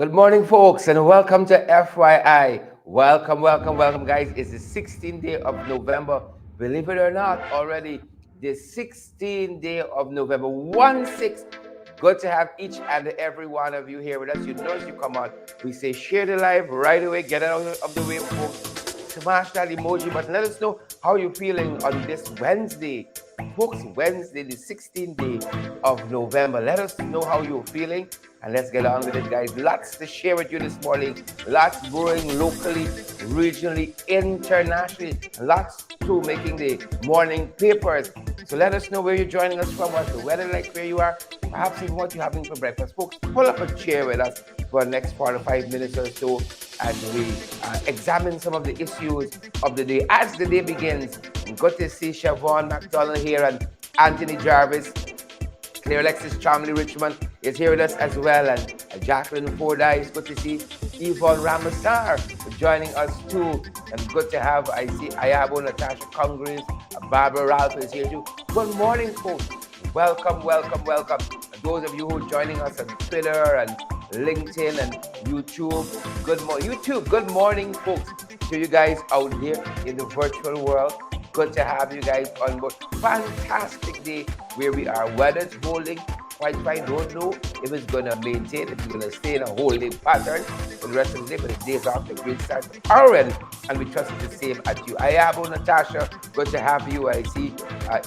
Good morning, folks, and welcome to FYI. Welcome, guys. It's the 16th day of November. Believe it or not, already the 16th day of November. 1-6. Good to have each and every one of you here with us. You know, as you come on, we say share the live right away. Get it out of the way, folks. Smash that emoji button. Let us know how you're feeling on this Wednesday. Folks, Wednesday, the 16th day of November. Let us know how you're feeling. And let's get on with it, guys. Lots to share with you this morning. Lots brewing locally, regionally, internationally. Lots too making the morning papers. So let us know where you're joining us from, what's the weather like where you are, perhaps even what you're having for breakfast. Folks, pull up a chair with us for the next 45 minutes or so as we examine some of the issues of the day. As the day begins, good to see Siobhan McDonald here and Anthony Jarvis. Claire Alexis Chomley Richmond is here with us as well, and Jacqueline Fordyce. Good to see Yvonne Ramasar joining us too, and good to have, I see Ayabo, Natasha Congress, Barbara Ralph is here too. Good morning, folks. Welcome. And those of you who are joining us on Twitter and LinkedIn and YouTube, good morning, folks, to you guys out there in the virtual world. Good to have you guys on board. Fantastic day where we are. Weather's holding quite fine. Don't know if it's going to maintain, if it's going to stay in a holding pattern for the rest of the day, but the day's off to a great start already, and we trust it's the same at you. Ayabo, Natasha, good to have you. I see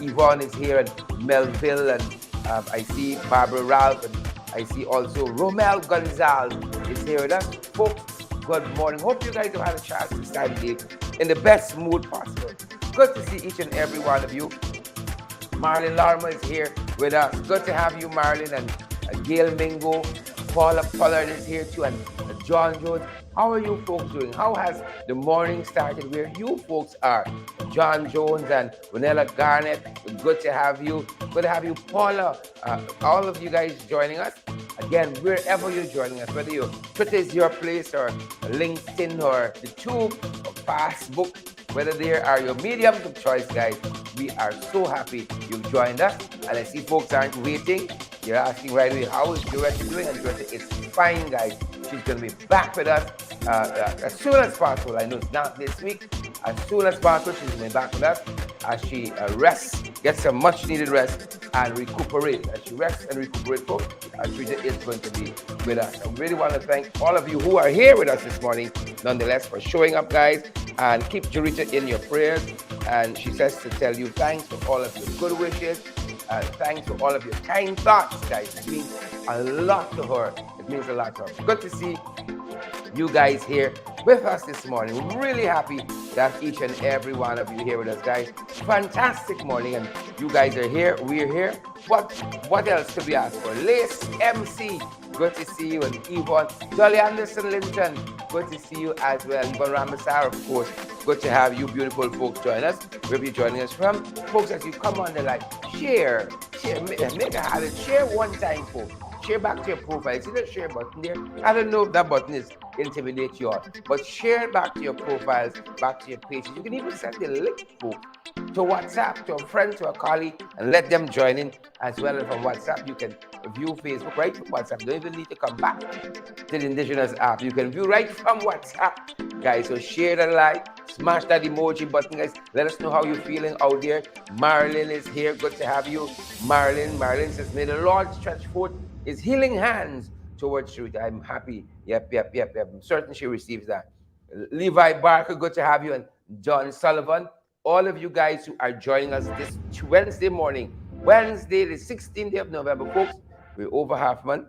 Yvonne is here, and Melville, and I see Barbara Ralph, and I see also Romel Gonzalez is here with us. Folks, good morning. Hope you guys have had a chance to start the day in the best mood possible. Good to see each and every one of you. Marlon Larma is here with us. Good to have you, Marlon, and Gail Mingo. Paula Pollard is here too, and John Jones. How are you folks doing? How has the morning started where you folks are? John Jones and Renella Garnett, good to have you. Good to have you, Paula. All of you guys joining us. Again, wherever you're joining us, whether Twitter is your place, or LinkedIn, or the Tube, or Facebook, whether there are your mediums of choice, guys, we are so happy you've joined us. And I see folks aren't waiting. You're asking right away, how is Doretta doing? And Doretta is fine, guys. She's going to be back with us as soon as possible. I know it's not this week. As soon as possible, she's going to be back with us as she rests, gets some much-needed rest, and recuperate. As she rests and recuperates, folks, Doretta is going to be with us. I really want to thank all of you who are here with us this morning, nonetheless, for showing up, guys. And keep Doretta in your prayers. And she says to tell you thanks for all of your good wishes. And thanks for all of your kind thoughts, guys. It means a lot to her. It means a lot to her. Good to see you guys here with us this morning. We're really happy to have each and every one of you here with us, guys. Fantastic morning, and you guys are here. We're here. What else could we ask for? Lace MC, good to see you, and Yvonne. Dolly Anderson Linton, good to see you as well. Yvonne Ramasar, of course. Good to have you beautiful folks join us. Wherever you're joining us from. Folks, as you come on the live, share, make a habit. Share one time, folks. Share back to your profile. See the share button there? I don't know if that button is intimidate you all, but share back to your profiles, back to your pages. You can even send the link, folks, to WhatsApp, to a friend, to a colleague, and let them join in as well. And from WhatsApp, you can view Facebook right from WhatsApp. You don't even need to come back to the Indigenous app. You can view right from WhatsApp, guys. So share the like, smash that emoji button, guys. Let us know how you're feeling out there. Marilyn is here. Good to have you, Marilyn. Marilyn says, may the Lord stretch forth his healing hands towards truth. I'm happy. Yep. I'm certain she receives that. Levi Barker, good to have you, and John Sullivan. All of you guys who are joining us this Wednesday morning, Wednesday, the 16th day of November, folks. We're over half month.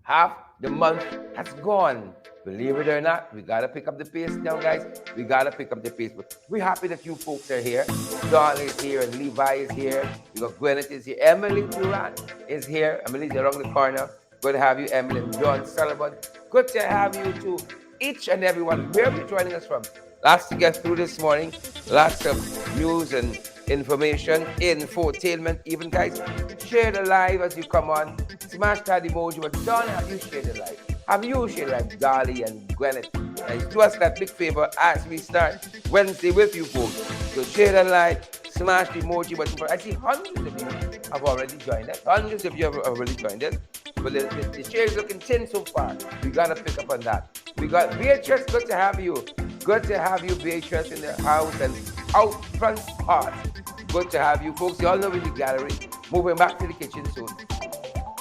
Half the month has gone. Believe it or not, we got to pick up the pace now, guys. We got to pick up the pace. But we're happy that you folks are here. Don is here, and Levi is here. We got Gwyneth is here. Emily Durant is here. Emily's around the corner. Good to have you, Emily. And John Sullivan. Good to have you too. Each and every one. Where are you joining us from? Lots to get through this morning. Lots of news and information, infotainment, even, guys. Share the live as you come on. Smash that emoji. But Don, have you shared the live? Have you shared like Dolly and Gwyneth? And do us that big favor as we start Wednesday with you folks. So share the live, smash the emoji button. I see hundreds of you have already joined us. Hundreds of you have already joined us. but the share is looking thin so far. We gotta pick up on that. We got Beatrice, good to have you. Good to have you, Beatrice, in the house and out front part. Good to have you, folks. You all know in the gallery. Moving back to the kitchen soon.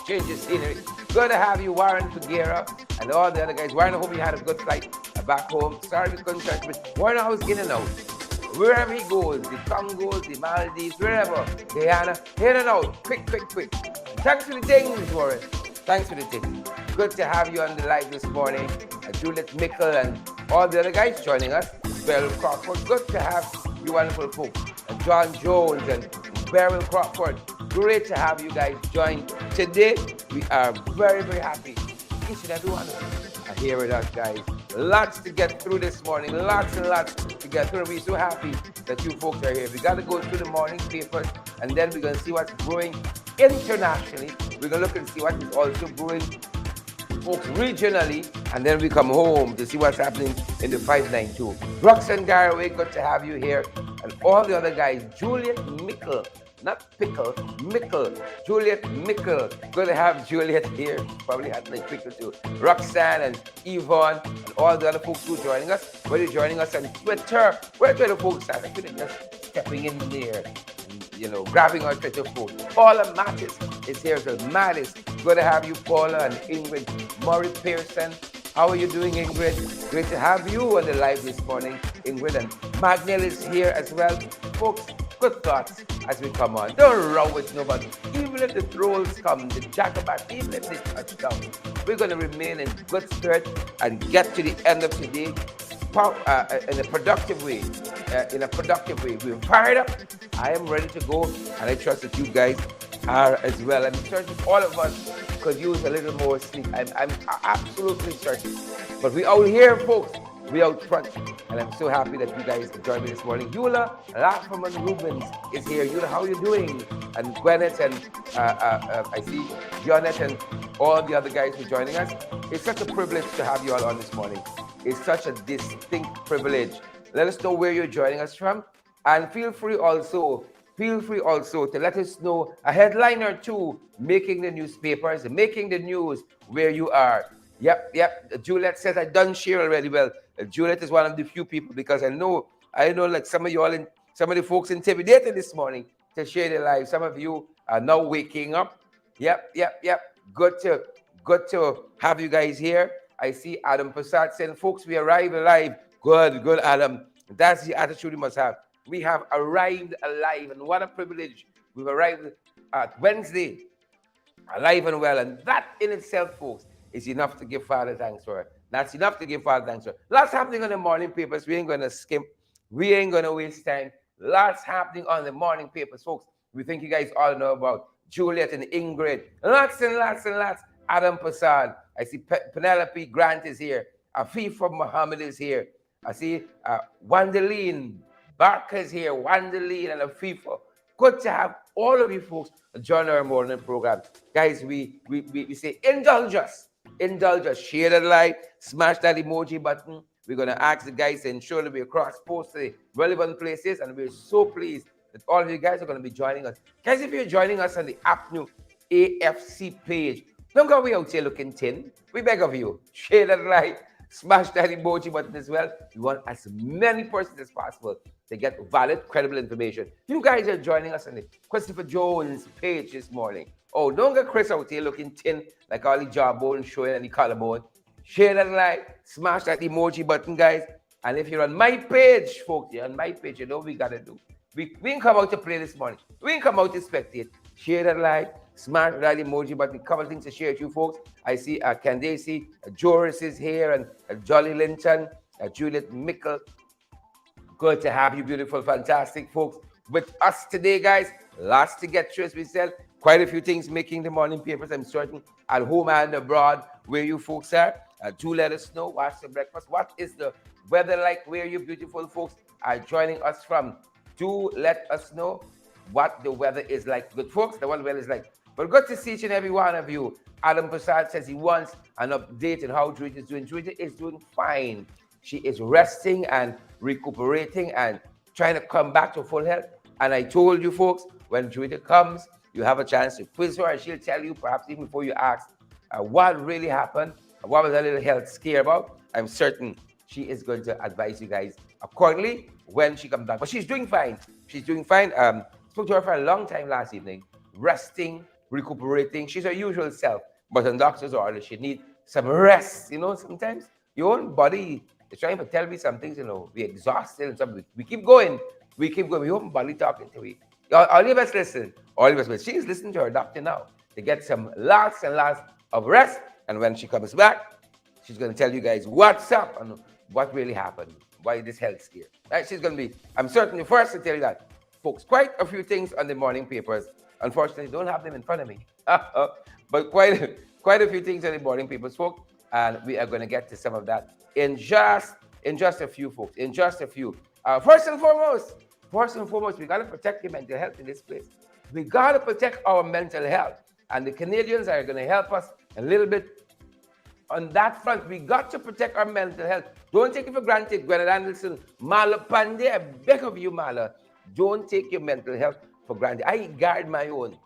Change the scenery. Good to have you, Warren Figuera, and all the other guys. Warren, I hope you had a good flight back home. Sorry we couldn't touch, but Warren I was in and out. Wherever he goes, the Congos, the Maldives, wherever, Guyana, in and out, quick. Thanks for the things, Warren. Thanks for the things. Good to have you on the live this morning. Juliet Mickle and all the other guys joining us. Beryl Crawford, good to have you wonderful folks. And John Jones and Beryl Crawford, great to have you guys join today. We are very, very happy. Each and every one of you are here with us, guys. Lots to get through this morning. Lots and lots to get through. We're so happy that you folks are here. We got to go through the morning papers, and then we're going to see what's brewing internationally. We're going to look and see what is also brewing, folks, regionally, and then we come home to see what's happening in the 592. Roxanne Garraway, good to have you here, and all the other guys. Juliet Mickle, not Pickle, Mickle. Juliet Mickle. Good to have Juliet here. Probably had like Pickle too. Roxanne and Yvonne and all the other folks who are joining us. Whether you're joining us on Twitter, where the folks are, I feel just stepping in there, and, grabbing our Twitter phone. Paula Mattis is here. So Mattis, good to have you, Paula and Ingrid. Murray Pearson, how are you doing, Ingrid? Great to have you on the live this morning, Ingrid. And Magnell is here as well. Folks, good thoughts as we come on. Don't row with nobody. Even if the trolls come, the jacobat, even if they touch down, we're going to remain in good spirit and get to the end of today in a productive way. We're fired up. I am ready to go, and I trust that you guys are as well. I'm certain all of us could use a little more sleep. I'm absolutely certain. But we out here, folks. We out front, and I'm so happy that you guys joined me this morning. Eula Lafferman Rubens is here. Eula, how are you doing? And Gwyneth and I see Jonette and all the other guys who are joining us. It's such a privilege to have you all on this morning. It's such a distinct privilege. Let us know where you're joining us from, and feel free also to let us know a headline or two making the newspapers, making the news where you are. Yep. Juliet says I done share already. Well, Juliet is one of the few people, because I know like some of you all and some of the folks intimidated this morning to share their lives. Some of you are now waking up. Yep. Good to have you guys here. I see Adam Prasad saying, folks, we arrived alive. Good, Adam. That's the attitude we must have. We have arrived alive, and what a privilege. We've arrived at Wednesday, alive and well, and that in itself, folks, is enough to give Father thanks for. That's enough to give Father thanks for. Lots happening on the morning papers. We ain't going to skimp. We ain't going to waste time. Lots happening on the morning papers, folks. We think you guys all know about Juliet and Ingrid. Lots and lots. Adam Prasad. I see Penelope Grant is here. Afifa Muhammad is here. I see Wandeline Barker is here. Wandeline and Afifa. Good to have all of you folks join our morning program. Guys, we say indulge us, share that like, smash that emoji button. We're going to ask the guys to ensure that we cross-post to the relevant places, and we're so pleased that all of you guys are going to be joining us. Guys, if you're joining us on the App New AFC page, don't go way out here looking thin. We beg of you, share that like, smash that emoji button as well. We want as many persons as possible to get valid, credible information. You guys are joining us on the Christopher Jones page this morning. Oh, don't get Chris out here looking thin like all the jawbone showing and the collarbone. Share that like, smash that emoji button, guys. And if you're on my page, folks, you're on my page, you know what we got to do. We didn't come out to play this morning. We didn't come out to spectate. Share that like, smash that emoji button. A couple things to share with you folks. I see Candace, Joris is here, and Jolly Linton, Juliet Mickle. Good to have you, beautiful, fantastic folks, with us today, guys. Lots to get through, as we said. Quite a few things making the morning papers, I'm certain, at home and abroad, where you folks are. Do let us know. Watch the breakfast. What is the weather like where you beautiful folks are joining us from? Do let us know what the weather is like. Good folks, the weather is like. But good to see each and every one of you. Adam Prasad says he wants an update on how Judy is doing. Judy is doing fine. She is resting and recuperating and trying to come back to full health. And I told you folks, when Judy comes, you have a chance to quiz her, and she'll tell you, perhaps even before you ask, what really happened, what was a little health scare about. I'm certain she is going to advise you guys accordingly when she comes back. But she's doing fine. She's doing fine. Spoke to her for a long time last evening, resting, recuperating. She's her usual self, but on doctor's order, she needs some rest. Sometimes your own body is trying to tell me some things. We're exhausted and something. We keep going. We keep going. Your own body talking to me. All of us listen. All of us listen. She's listening to her doctor now to get some lots and lots of rest. And when she comes back, she's going to tell you guys what's up and what really happened, why this health scare. Right? She's going to be, I'm certain, the first to tell you that. Folks, quite a few things on the morning papers. Unfortunately, don't have them in front of me. But quite a few things on the morning papers, folks. And we are going to get to some of that in just a few, folks. In just a few. First and foremost, we got to protect your mental health in this place. We got to protect our mental health. And the Canadians are going to help us a little bit on that front. We got to protect our mental health. Don't take it for granted. Gwyneth Anderson, Mala Pandey, I beg of you, Mala, don't take your mental health for granted. I guard my own.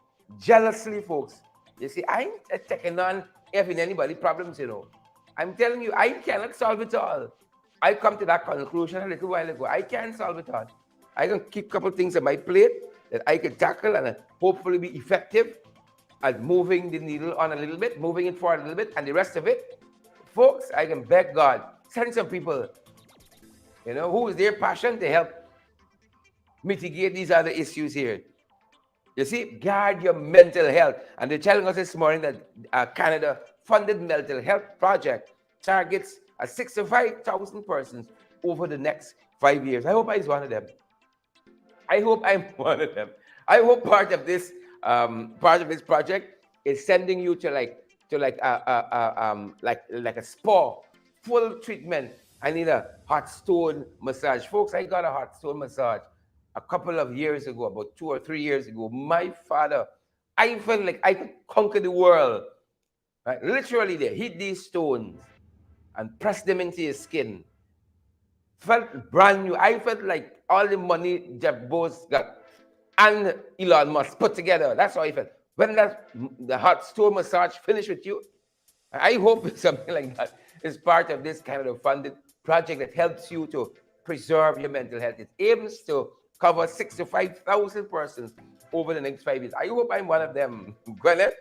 Jealously, folks. You see, I ain't taking on having anybody problems, I'm telling you, I cannot solve it all. I come to that conclusion a little while ago. I can't solve it all. I can keep a couple things on my plate that I can tackle and hopefully be effective at moving the needle on a little bit, moving it forward a little bit, and the rest of it, folks, I can beg God, send some people, who is their passion to help mitigate these other issues here. You see, guard your mental health. And they're telling us this morning that Canada funded mental health project targets 65,000 persons over the next 5 years. I hope I'm one of them. I hope I'm one of them. I hope part of this project is sending you to like a spa, full treatment. I need a hot stone massage. Folks, I got a hot stone massage a couple of years ago, about 2 or 3 years ago. My father, I felt like I could conquer the world. Right? Literally there, hit these stones and press them into your skin. Felt brand new. I felt like all the money Jeff Bezos got and Elon Musk put together. That's how I felt. When the hot stone massage finished with you, I hope something like that is part of this kind of funded project that helps you to preserve your mental health. It aims to cover 65,000 persons over the next 5 years. I hope I'm one of them. Gwyneth,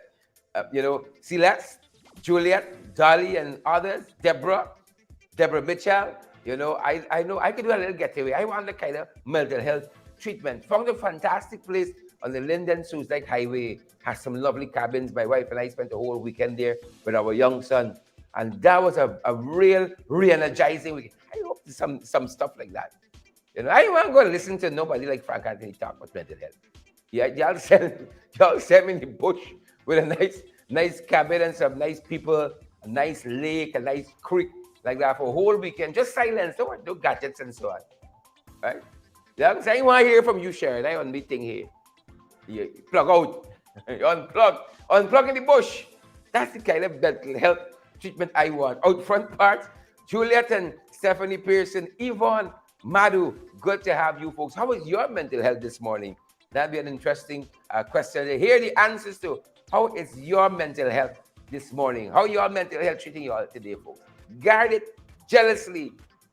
Celeste, Juliet, Dolly, and others, Deborah Mitchell. I know I could do a little getaway. I want the kind of mental health treatment. Found a fantastic place on the Linden-Suzdijk Highway. Has some lovely cabins. My wife and I spent the whole weekend there with our young son. And that was a real re-energizing weekend. I hope some stuff like that. I wasn't going to listen to nobody like Frank Anthony talk about mental health. Yeah, y'all send me in the bush with a nice cabin and some nice people, a nice lake, a nice creek like that for a whole weekend. Just silence, no gadgets and so on. Right? Yeah, so I want to hear from you, Sharon. I want meeting here. You plug out. Unplug in the bush. That's the kind of mental health treatment I want. Out front part, Juliet and Stephanie Pearson, Yvonne, Madhu, good to have you folks. How is your mental health this morning? That'd be an interesting question. Hear the answers to how is your mental health this morning? How your mental health treating you all today, folks? Guard it jealously.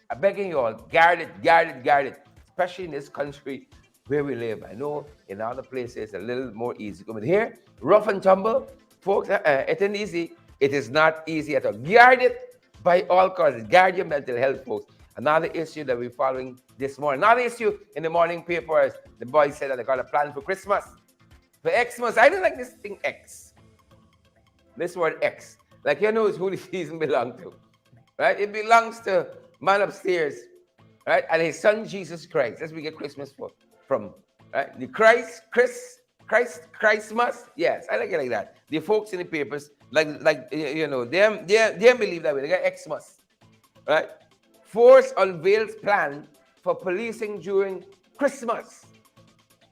I'm begging you all, guard it. Especially in this country where we live. I know in other places a little more easy. But here, rough and tumble, folks, it ain't easy. It is not easy at all. Guard it by all costs. Guard your mental health, folks. Another issue that we're following this morning. Another issue in the morning papers. The boys said that they got a plan for Christmas. For Xmas. I don't like this thing X. This word X. Like you know who the season belongs to. Right? It belongs to man upstairs. Right? And his son Jesus Christ. That's where we get Christmas from. Right? The Christmas. Yes, I like it like that. The folks in the papers, they believe that way. They got Xmas. Right? Force unveils plan for policing during Christmas.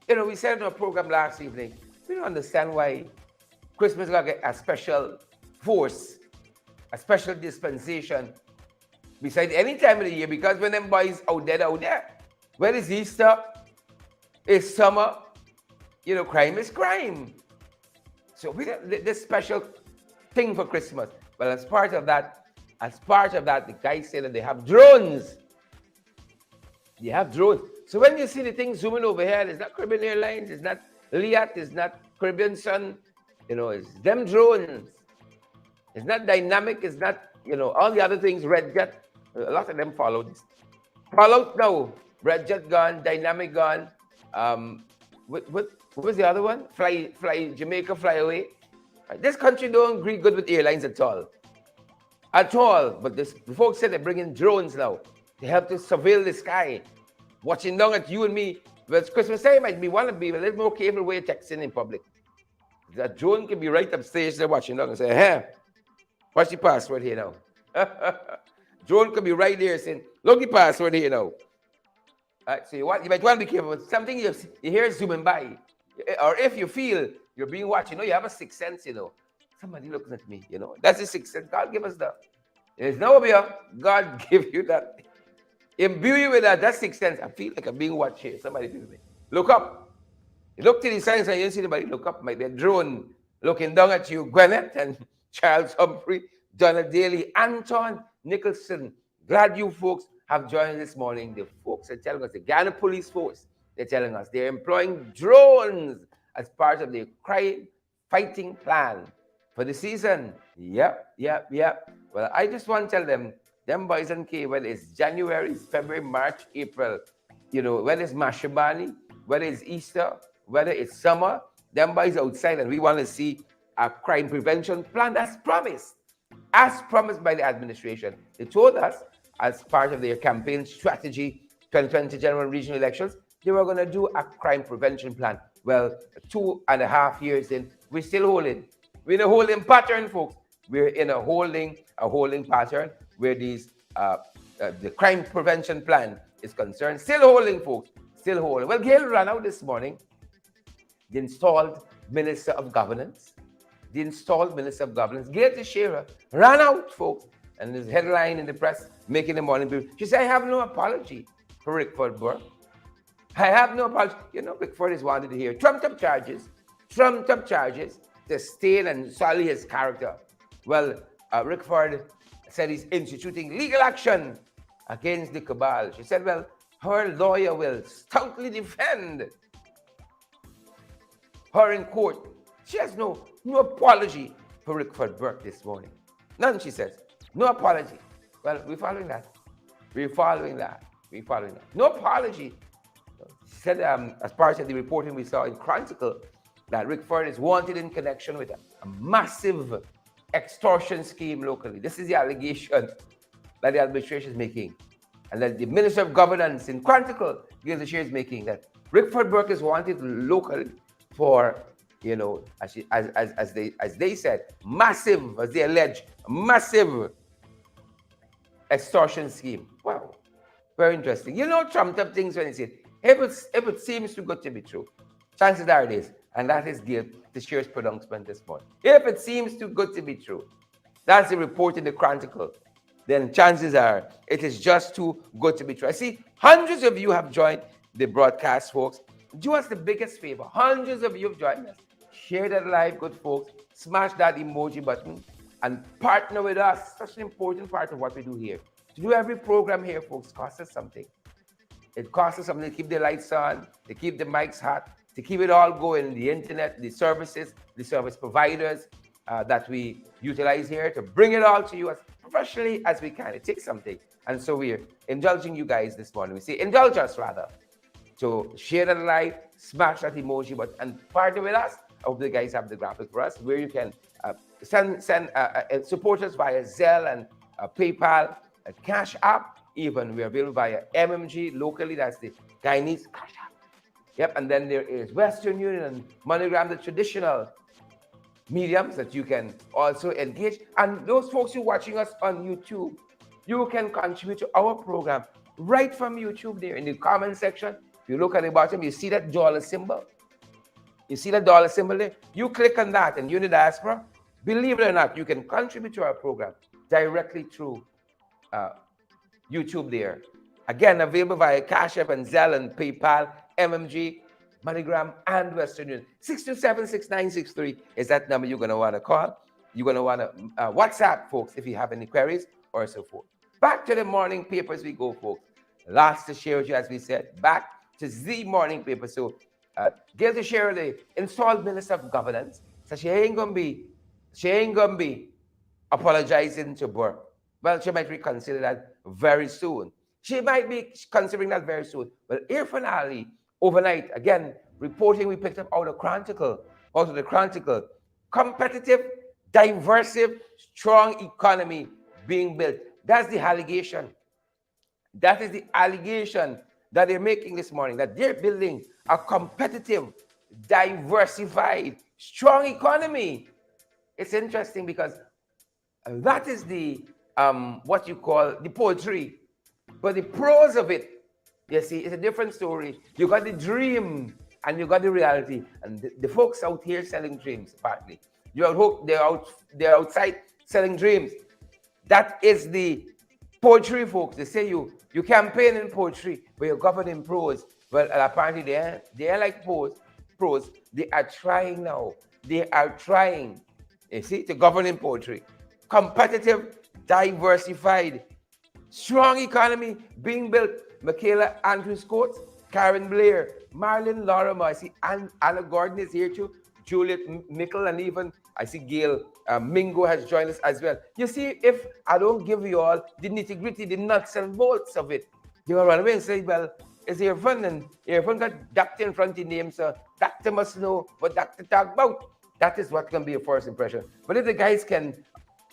We said in our program last evening, we don't understand why Christmas got a special force, a special dispensation beside any time of the year, because when them boys out there, where is Easter? It's summer. Crime is crime. So we got this special thing for Christmas. Well, as part of that, the guys say that they have drones. They have drones. So when you see the thing zooming over here, it's not Caribbean Airlines, it's not Liat, it's not Caribbean Sun, it's them drones. It's not Dynamic, it's not, all the other things, Red Jet. A lot of them followed. Followed now. Red Jet gone, Dynamic gone. What was the other one? Fly Jamaica, fly away. This country don't agree good with airlines at all. At all. But the folks said they're bringing drones now to help to surveil the sky, watching down at you and me. Well, it's Christmas time, we want to be a little more careful where you're texting in public. That drone can be right upstairs there watching down and say, hey, what's the password here now? Drone could be right there saying, look the password here now. So you might want to be careful. Something you hear zooming by. Or if you feel you're being watched, you have a sixth sense, Somebody looking at me, That's the sixth sense. God give us that. There's no way up. God give you that. Imbue you with that sixth sense. I feel like I'm being watched here. Somebody do me. Look up. You look to the signs and you see anybody look up. Might be a drone looking down at you. Gwyneth and Charles Humphrey, Donald Daly, Anton Nicholson. Glad you folks have joined this morning. The folks are telling us, the Ghana Police Force, they're telling us they're employing drones as part of their crime fighting plan for the season. Yep. Well, I just want to tell them boys and K, whether it's January, February, March, April, whether it's Mashabani, whether it's Easter, whether it's summer, them boys outside, and we want to see a crime prevention plan as promised by the administration. They told us, as part of their campaign strategy, 2020 general regional elections, they were going to do a crime prevention plan. Well, 2.5 years in, we're still holding. We're in a holding pattern, folks. We're in a holding pattern where these the crime prevention plan is concerned. Still holding, folks. Still holding. Well, Gail ran out this morning. The installed Minister of Governance. Gail Teixeira ran out, folks. And there's a headline in the press making the morning brief. She said, I have no apology for Rickford Burke. I have no apology. Rickford is wanted to hear trumped up charges to stain and sully his character. Well, Rickford said he's instituting legal action against the cabal. She said, well, her lawyer will stoutly defend her in court. She has no apology for Rickford Burke this morning. None, she says. No apology. Well, we're following that. No apology. She said, as part of the reporting we saw in Chronicle, that Rickford is wanted in connection with a massive extortion scheme locally. This is the allegation that the administration is making. And that the Minister of Governance in Chronicle, Gail Teixeira, is making, that Rickford Burke is wanted locally for, as they said, massive, as they allege, massive extortion scheme. Wow, very interesting. Trumped up things when you see it. If it seems too good to be true, chances are it is. And that is Gail Teixeira's pronouncement this morning. If it seems too good to be true, that's the report in the Chronicle, then chances are it is just too good to be true. I see hundreds of you have joined the broadcast, folks. Do us the biggest favor. Hundreds of you have joined us. Share that live, good folks. Smash that emoji button and partner with us. Such an important part of what we do here. To do every program here, folks, costs us something. It costs us something to keep the lights on, to keep the mics hot, to keep it all going, the internet, the services, the service providers that we utilize here, to bring it all to you as professionally as we can. It takes something. And so we're indulging you guys this morning. We say, indulge us rather. So share that live, smash that emoji button, and partner with us. I hope the guys have the graphic for us, where you can send support us via Zelle and PayPal, Cash App, even. We're available via MMG locally. That's the Guyanese Cash App. Yep, and then there is Western Union and MoneyGram, the traditional mediums that you can also engage. And those folks who are watching us on YouTube, you can contribute to our program right from YouTube there in the comment section. If you look at the bottom, you see that dollar symbol. You see that dollar symbol there? You click on that, and you're in the diaspora. Believe it or not, you can contribute to our program directly through YouTube there. Again, available via Cash App and Zelle and PayPal, MMG, MoneyGram, and Western Union. 627-6963 is that number you're going to want to call. You're going to want to WhatsApp, folks, if you have any queries or so forth. Back to the morning papers we go, folks. Lots to share with you, as we said. Back to the morning paper. So, Gail Teixeira, the installed Minister of Governance, so she ain't gonna be apologizing to Burke. Well, she might reconsider that very soon. She might be considering that very soon. But Irfan Ali, overnight, again, reporting we picked up out of the Chronicle, competitive, diverse, strong economy being built. That's the allegation. That is the allegation that they're making this morning, that they're building a competitive, diversified, strong economy. It's interesting because that is the what you call the poetry, but the prose of it, you see, it's a different story. You got the dream and you got the reality, and the folks out here selling dreams. Partly, they're outside selling dreams. That is the poetry, folks. They say you campaign in poetry, but you govern in prose. Well, apparently they are like prose. They are trying now. They are trying, you see, to govern in poetry. Competitive, diversified, strong economy being built. Michaela Andrews Coates, Karen Blair, Marilyn Lorimer. I see Anna Gordon is here too. Juliet Mickle, and even I see Gail Mingo has joined us as well. You see, if I don't give you all the nitty-gritty, the nuts and bolts of it, you will run away and say, well, it's Irfan, and Irfan got doctor in front of the name, so doctor must know what doctor talk about. That is what can be a first impression. But if the guys can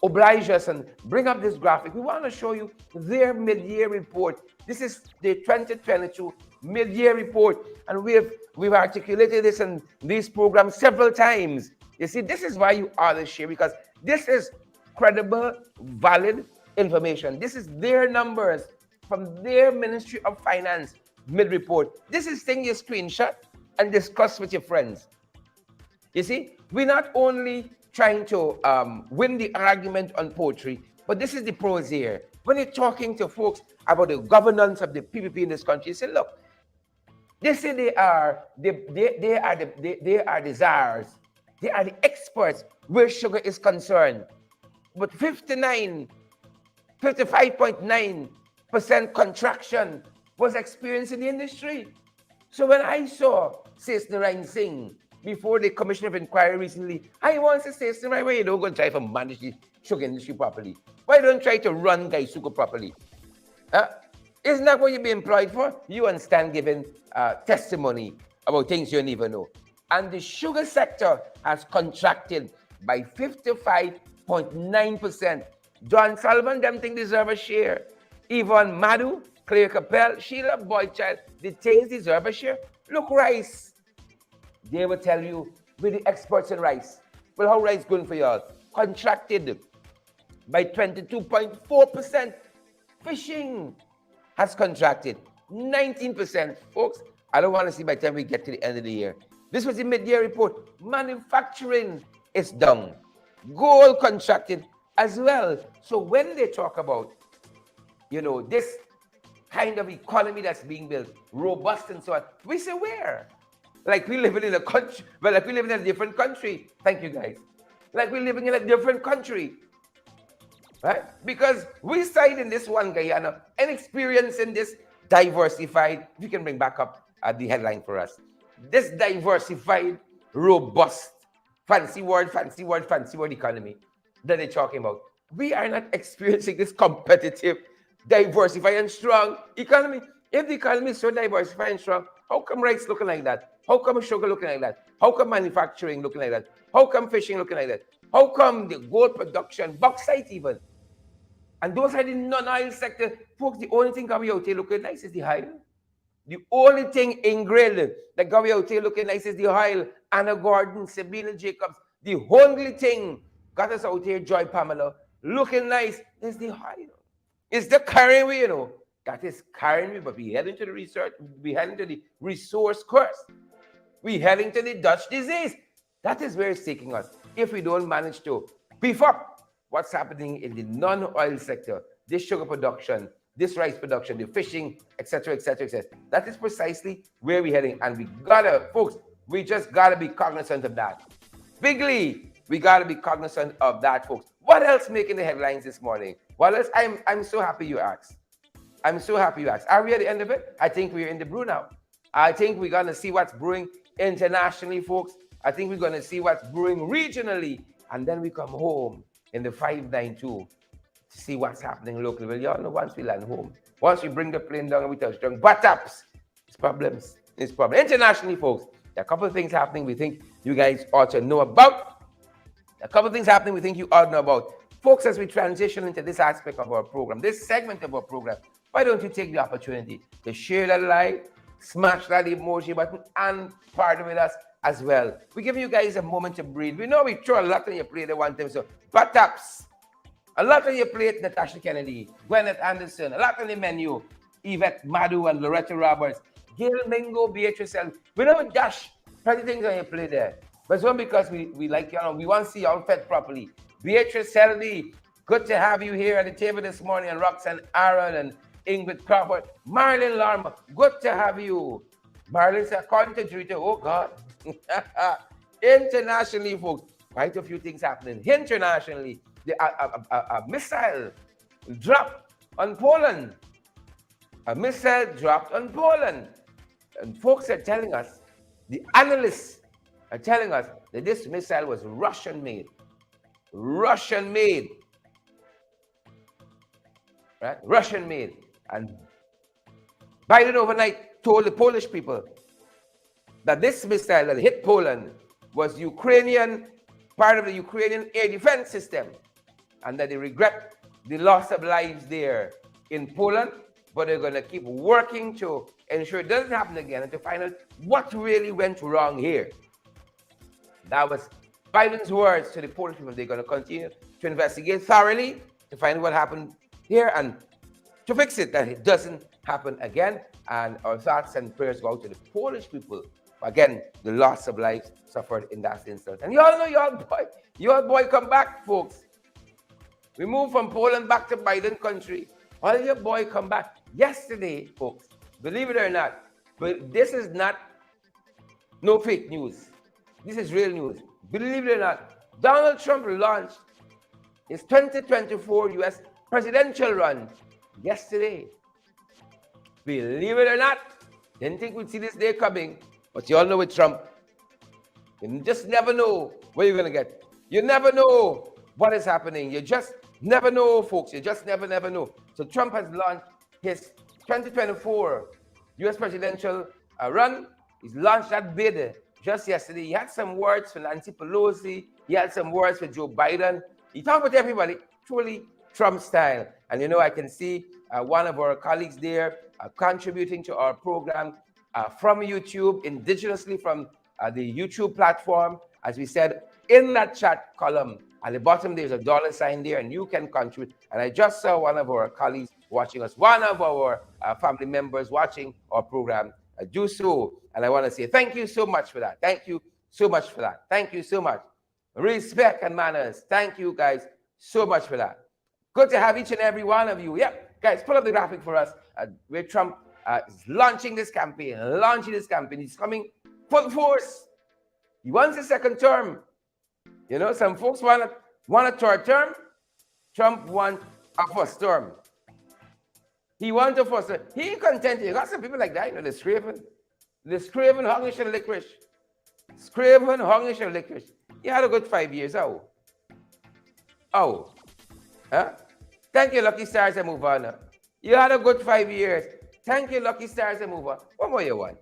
oblige us and bring up this graphic, we want to show you their mid-year report. This is the 2022 mid-year report, and we've articulated this in these programs several times. You see, this is why you are the share, because this is credible, valid information. This is their numbers from their Ministry of Finance mid-report. This is thing you screenshot and discuss with your friends. You see, we're not only trying to win the argument on poetry, but this is the prose here. When you're talking to folks about the governance of the PPP in this country, you say, look, they say they are the czars, they are the experts where sugar is concerned. But 55.9% contraction was experienced in the industry. So when I saw Sis Narayan Singh before the Commission of Inquiry recently, I want to say, why you don't go and try to manage the sugar industry properly? Why don't try to run Gaisuka properly? Isn't that what you've been employed for? You and Stan giving testimony about things you don't even know. And the sugar sector has contracted by 55.9%. John Sullivan, them think deserve a share. Yvonne Madu, Claire Capel, Sheila Boychild, the things deserve a share. Look, rice. They will tell you, we're the experts in rice. Well, how rice going for y'all? Contracted by 22.4%. Fishing has contracted 19%. Folks, I don't want to see by the time we get to the end of the year. This was the mid-year report. Manufacturing is down. Gold contracted as well. So when they talk about, this kind of economy that's being built, robust and so on, we say where? Like we living in a country, like we live in a different country. Thank you, guys. Like we're living in a different country. Right? Because we side in this one, Guyana, and experience in this diversified, if you can bring back up the headline for us. This diversified, robust, fancy word economy that they're talking about. We are not experiencing this competitive, diversified and strong economy. If the economy is so diversified and strong, how come rice looking like that? How come sugar looking like that? How come manufacturing looking like that? How come fishing looking like that? How come the gold production, bauxite even? And those are the non-oil sector. Folks, the only thing Gavi out here looking nice is the oil. The only thing in grill that Gavi out here looking nice is the oil. Anna Gordon, Sabina Jacobs. The only thing got us out here, Joy Pamela, looking nice is the oil. It's the carrying way, That is carrying me, but we heading to the research, we heading to the resource curse. We heading to the Dutch disease. That is where it's taking us. If we don't manage to beef up what's happening in the non-oil sector, this sugar production, this rice production, the fishing, etc., etc., etc. That is precisely where we're heading. And we just gotta be cognizant of that. Bigly, We got to be cognizant of that, folks. What else making the headlines this morning? What else? I'm so happy you asked. I'm so happy you asked. Are we at the end of it? I think we're in the brew now. I think we're going to see what's brewing internationally, folks. I think we're going to see what's brewing regionally. And then we come home in the 592 to see what's happening locally. Well, y'all know once we land home, once we bring the plane down and we touch down, butt-ups, it's problems. It's problems. Internationally, folks, there are a couple of things happening we think you guys ought to know about. A couple of things happening we think you ought to know about. Folks, as we transition into this aspect of our program, this segment of our program, why don't you take the opportunity to share that live, smash that emoji button, and partner with us as well. We're giving you guys a moment to breathe. We know we throw a lot on your plate at one time, so butt-ups. A lot on your plate, Natasha Kennedy, Gwyneth Anderson, a lot on the menu, Yvette Madu and Loretta Roberts, Gail Mingo, Beatrice L. We know dash plenty things on your plate there. But it's one because we like you know, we want to see you all fed properly. Beatrice Selby, good to have you here at the table this morning, and Roxanne Aaron and Ingrid Crawford. Marilyn Larma, good to have you. Marilyn said, according to Drita, oh God. Internationally, folks, quite a few things happening. Internationally, a missile dropped on Poland. A missile dropped on Poland. And folks are telling us, the analysts are telling us that this missile was Russian-made. Russian-made. Right? Russian-made. And Biden overnight told the Polish people that this missile that hit Poland was Ukrainian, part of the Ukrainian air defense system, and that they regret the loss of lives there in Poland, but they're going to keep working to ensure it doesn't happen again and to find out what really went wrong here. That was Biden's words to the Polish people. They're going to continue to investigate thoroughly to find what happened here and to fix it, that it doesn't happen again. And our thoughts and prayers go out to the Polish people. Again, the loss of lives suffered in that instance. And you all know your boy come back, folks. We moved from Poland back to Biden country. All your boy come back yesterday, folks. Believe it or not, but this is not no fake news. This is real news. Believe it or not, Donald Trump launched his 2024 U.S. presidential run yesterday. Believe it or not, didn't think we'd see this day coming, but you all know with Trump, you just never know where you're going to get. You never know what is happening. You just never know, folks. You just never know. So Trump has launched his 2024 U.S. presidential run. He's launched that bid just yesterday. He had some words for Nancy Pelosi. He had some words for Joe Biden. He talked with everybody, truly Trump style. And you know, I can see one of our colleagues there contributing to our program from YouTube, indigenously from the YouTube platform. As we said, in that chat column, at the bottom, there's a dollar sign there, and you can contribute. And I just saw one of our colleagues watching us, one of our family members watching our program do so. And I want to say thank you so much for that. Thank you so much for that. Thank you so much. Respect and manners. Thank you guys so much for that. Good to have each and every one of you. Yep, guys, pull up the graphic for us where Trump is launching this campaign. He's coming full force. He wants a second term. You know, some folks want a third term. Trump wants a first term. He wants a first term. He ain't content. You got some people like that, you know, the Scraven, Hongish and Licorice. Scraven, Hongish and Licorice. He had a good 5 years. Oh. Huh? Thank you, Lucky Stars, and move on. You had a good 5 years. Thank you, Lucky Stars, and move on. What more you want?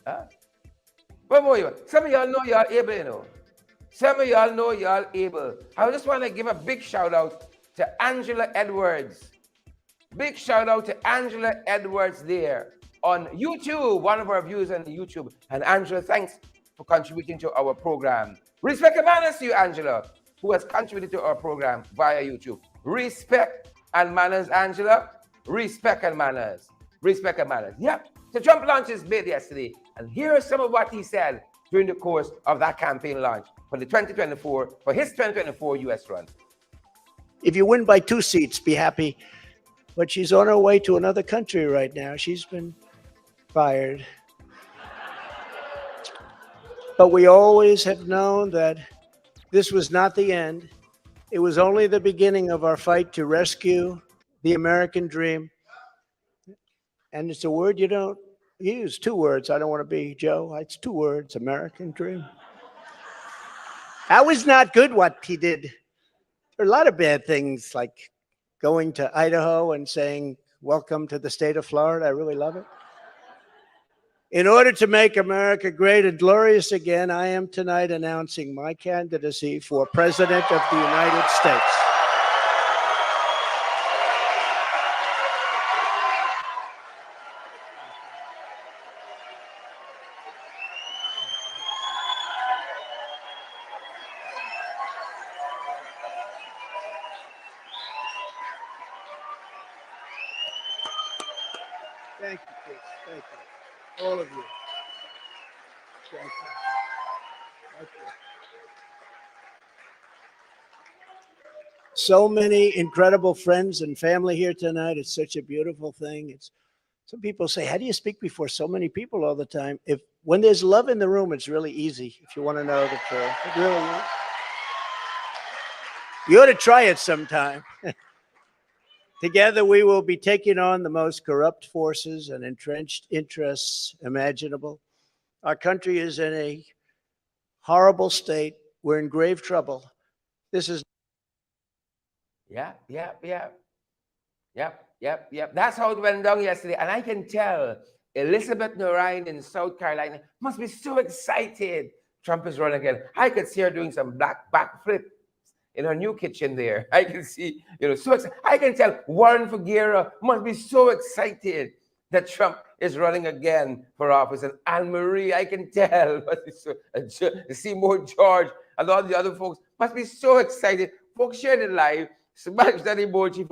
Huh? What more you want? Some of y'all know y'all able, you know. Some of y'all know y'all able. I just want to give a big shout out to Angela Edwards. Big shout out to Angela Edwards there on YouTube, one of our viewers on YouTube. And Angela, thanks for contributing to our program. Respect and manners to you, Angela, who has contributed to our program via YouTube. Respect and manners, Angela. Respect and manners. Respect and manners. Yep. So Trump launched his bid yesterday. And here is some of what he said during the course of that campaign launch for his 2024 U.S. run. If you win by 2 seats, be happy. But she's on her way to another country right now. She's been fired. But we always have known that This was not the end. It was only the beginning of our fight to rescue the American dream. And it's a word you don't use, 2 words. I don't want to be Joe. It's 2 words, American dream. That was not good what he did. There are a lot of bad things like going to Idaho and saying, welcome to the state of Florida. I really love it. In order to make America great and glorious again, I am tonight announcing my candidacy for President of the United States. Thank you, Chris. Thank you. All of you. Thank you. Thank you. So many incredible friends and family here tonight. It's such a beautiful thing. Some people say, how do you speak before so many people all the time? When there's love in the room, it's really easy. If you want to know the truth, it really is. You ought to try it sometime. Together, we will be taking on the most corrupt forces and entrenched interests imaginable. Our country is in a horrible state. We're in grave trouble. This is. Yep. That's how it went down yesterday. And I can tell Elizabeth Norine in South Carolina must be so excited Trump is running again. I could see her doing some backflip in her new kitchen there. I can see, so excited. I can tell Warren Figuera must be so excited that Trump is running again for office. And Anne-Marie, I can tell, Seymour George, and all the other folks must be so excited. Folks, share the live, smash that emoji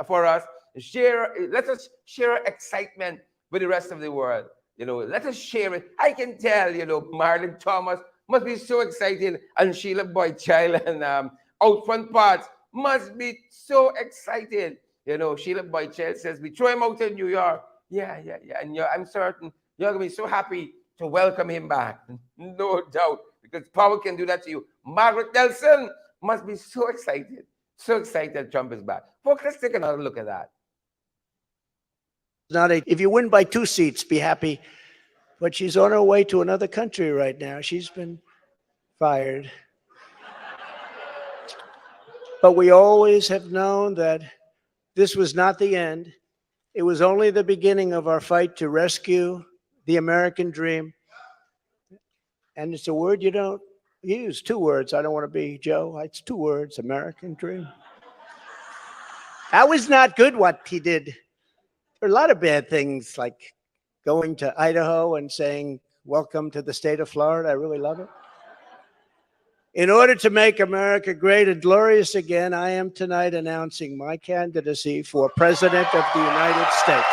for us. Let us share our excitement with the rest of the world. Let us share it. I can tell, Marlon Thomas must be so excited, and Sheila Boyd-Child and Out Front Parts must be so excited. Sheila Boyd-Child says, we throw him out in New York. Yeah. And I'm certain you're going to be so happy to welcome him back. No doubt, because power can do that to you. Margaret Nelson must be so excited Trump is back. Folks, let's take another look at that. If you win by 2 seats, be happy. But she's on her way to another country right now. She's been fired. But we always have known that this was not the end. It was only the beginning of our fight to rescue the American dream. And it's a word you don't use, 2 words. I don't want to be Joe. It's 2 words, American dream. That was not good what he did. There are a lot of bad things like going to Idaho and saying, welcome to the state of Florida. I really love it. In order to make America great and glorious again, I am tonight announcing my candidacy for President of the United States.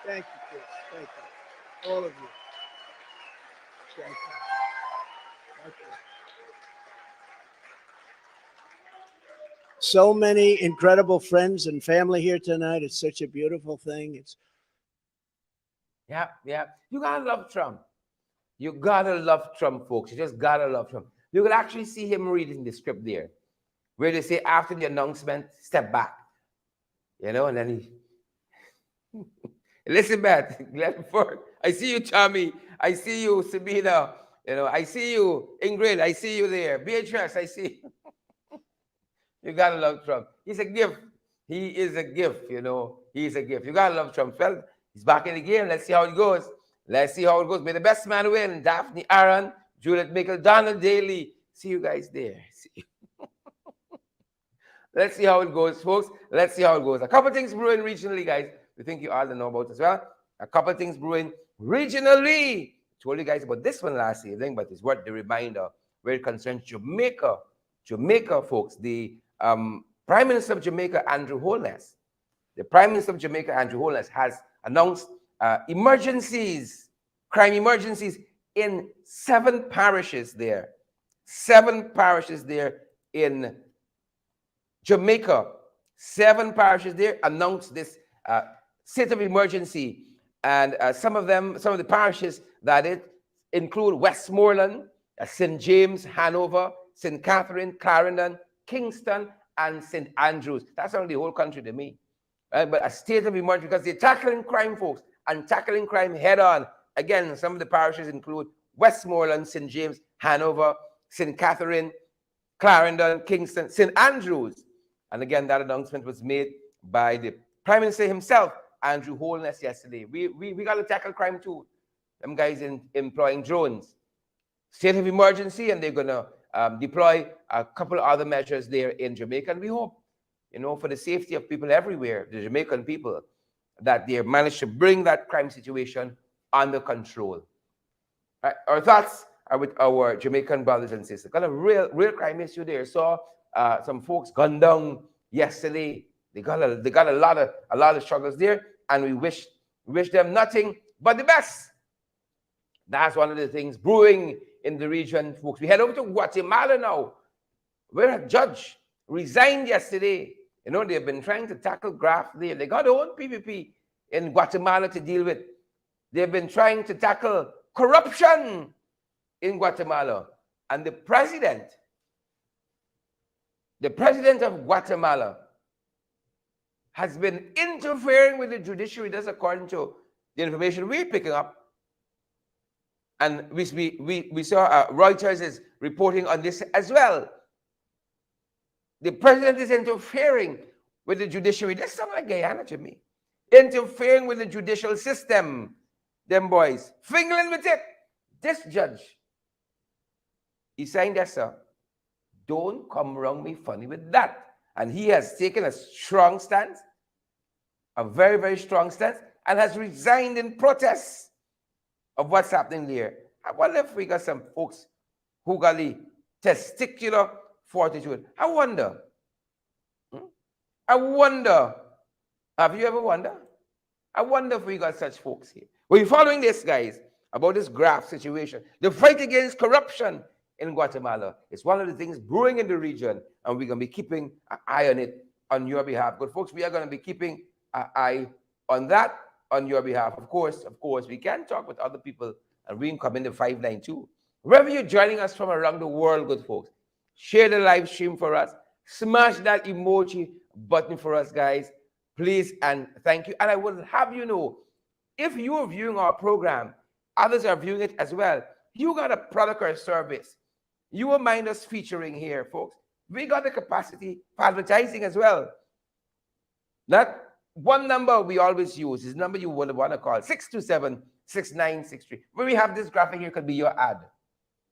Thank you, Chris. Thank you. All of you. Thank you. Thank you. So many incredible friends and family here tonight. It's such a beautiful thing. Yeah. You gotta love Trump. You gotta love Trump, folks. You just gotta love Trump. You can actually see him reading the script there, where they say after the announcement, step back. And then he Elizabeth, Glenford, I see you, Tommy. I see you, Sabina. I see you, Ingrid. I see you there. Beatrice, I see you. You gotta love Trump. He's a gift. He is a gift, He's a gift. You gotta love Trump. Well, he's back in the game. Let's see how it goes. May the best man win. Daphne Aaron, Juliet Michael, Donald Daly. See you guys there. Let's see how it goes, folks. Let's see how it goes. A couple things brewing regionally, guys. We think you all know about as well. A couple things brewing regionally. Told you guys about this one last evening, but it's worth the reminder where it concerns Jamaica. Jamaica, folks. The Prime Minister of Jamaica, Andrew Holness. The Prime Minister of Jamaica, Andrew Holness, has announced emergencies crime emergencies in 7 parishes there. 7 parishes there in Jamaica. 7 parishes there announced this state of emergency. And some of the parishes that it include Westmoreland, St. James, Hanover, St. Catherine, Clarendon, Kingston, and St. Andrews. That's not the whole country to me. But a state of emergency because they're tackling crime, folks, and tackling crime head on. Again, some of the parishes include Westmoreland, St. James, Hanover, St. Catherine, Clarendon, Kingston, St. Andrews. And again, that announcement was made by the Prime Minister himself, Andrew Holness, yesterday. We got to tackle crime too. Them guys employing drones. State of emergency, and they're going to deploy a couple of other measures there in Jamaica. And we hope, for the safety of people everywhere, the Jamaican people, that they managed to bring that crime situation under control. Our thoughts are with our Jamaican brothers and sisters. Got a real crime issue there. Saw some folks gunned down yesterday. They got a lot of struggles there, and we wish them nothing but the best. That's one of the things brewing in the region, folks. We head over to Guatemala now, where a judge resigned yesterday. They've been trying to tackle graft there. They got their own PPP in Guatemala to deal with. They've been trying to tackle corruption in Guatemala. And the president of Guatemala has been interfering with the judiciary. That's according to the information we're picking up. And we saw Reuters is reporting on this as well. The president is interfering with the judiciary. That sounds like Guyana to me. Interfering with the judicial system. Them boys. Fingering with it. This judge, he signed that, sir. Don't come around me funny with that. And he has taken a strong stance, a very, very strong stance, and has resigned in protest of what's happening there. I wonder if we got some folks who got the testicular fortitude. I wonder. Have you ever wondered? I wonder if we got such folks here. We're following this, guys, about this graft situation. The fight against corruption in Guatemala. It's one of the things brewing in the region, and we're going to be keeping an eye on it on your behalf. But folks, we are going to be keeping an eye on that on your behalf. Of course, we can talk with other people, and we can come in the 592. Wherever you're joining us from around the world, good folks, share the live stream for us. Smash that emoji button for us, guys. Please and thank you. And I will have you know, if you are viewing our program, others are viewing it as well. You got a product or service you will mind us featuring here, folks. We got the capacity for advertising as well. That one number we always use is the number you would want to call, 627-6963. When we have this graphic here, could be your ad.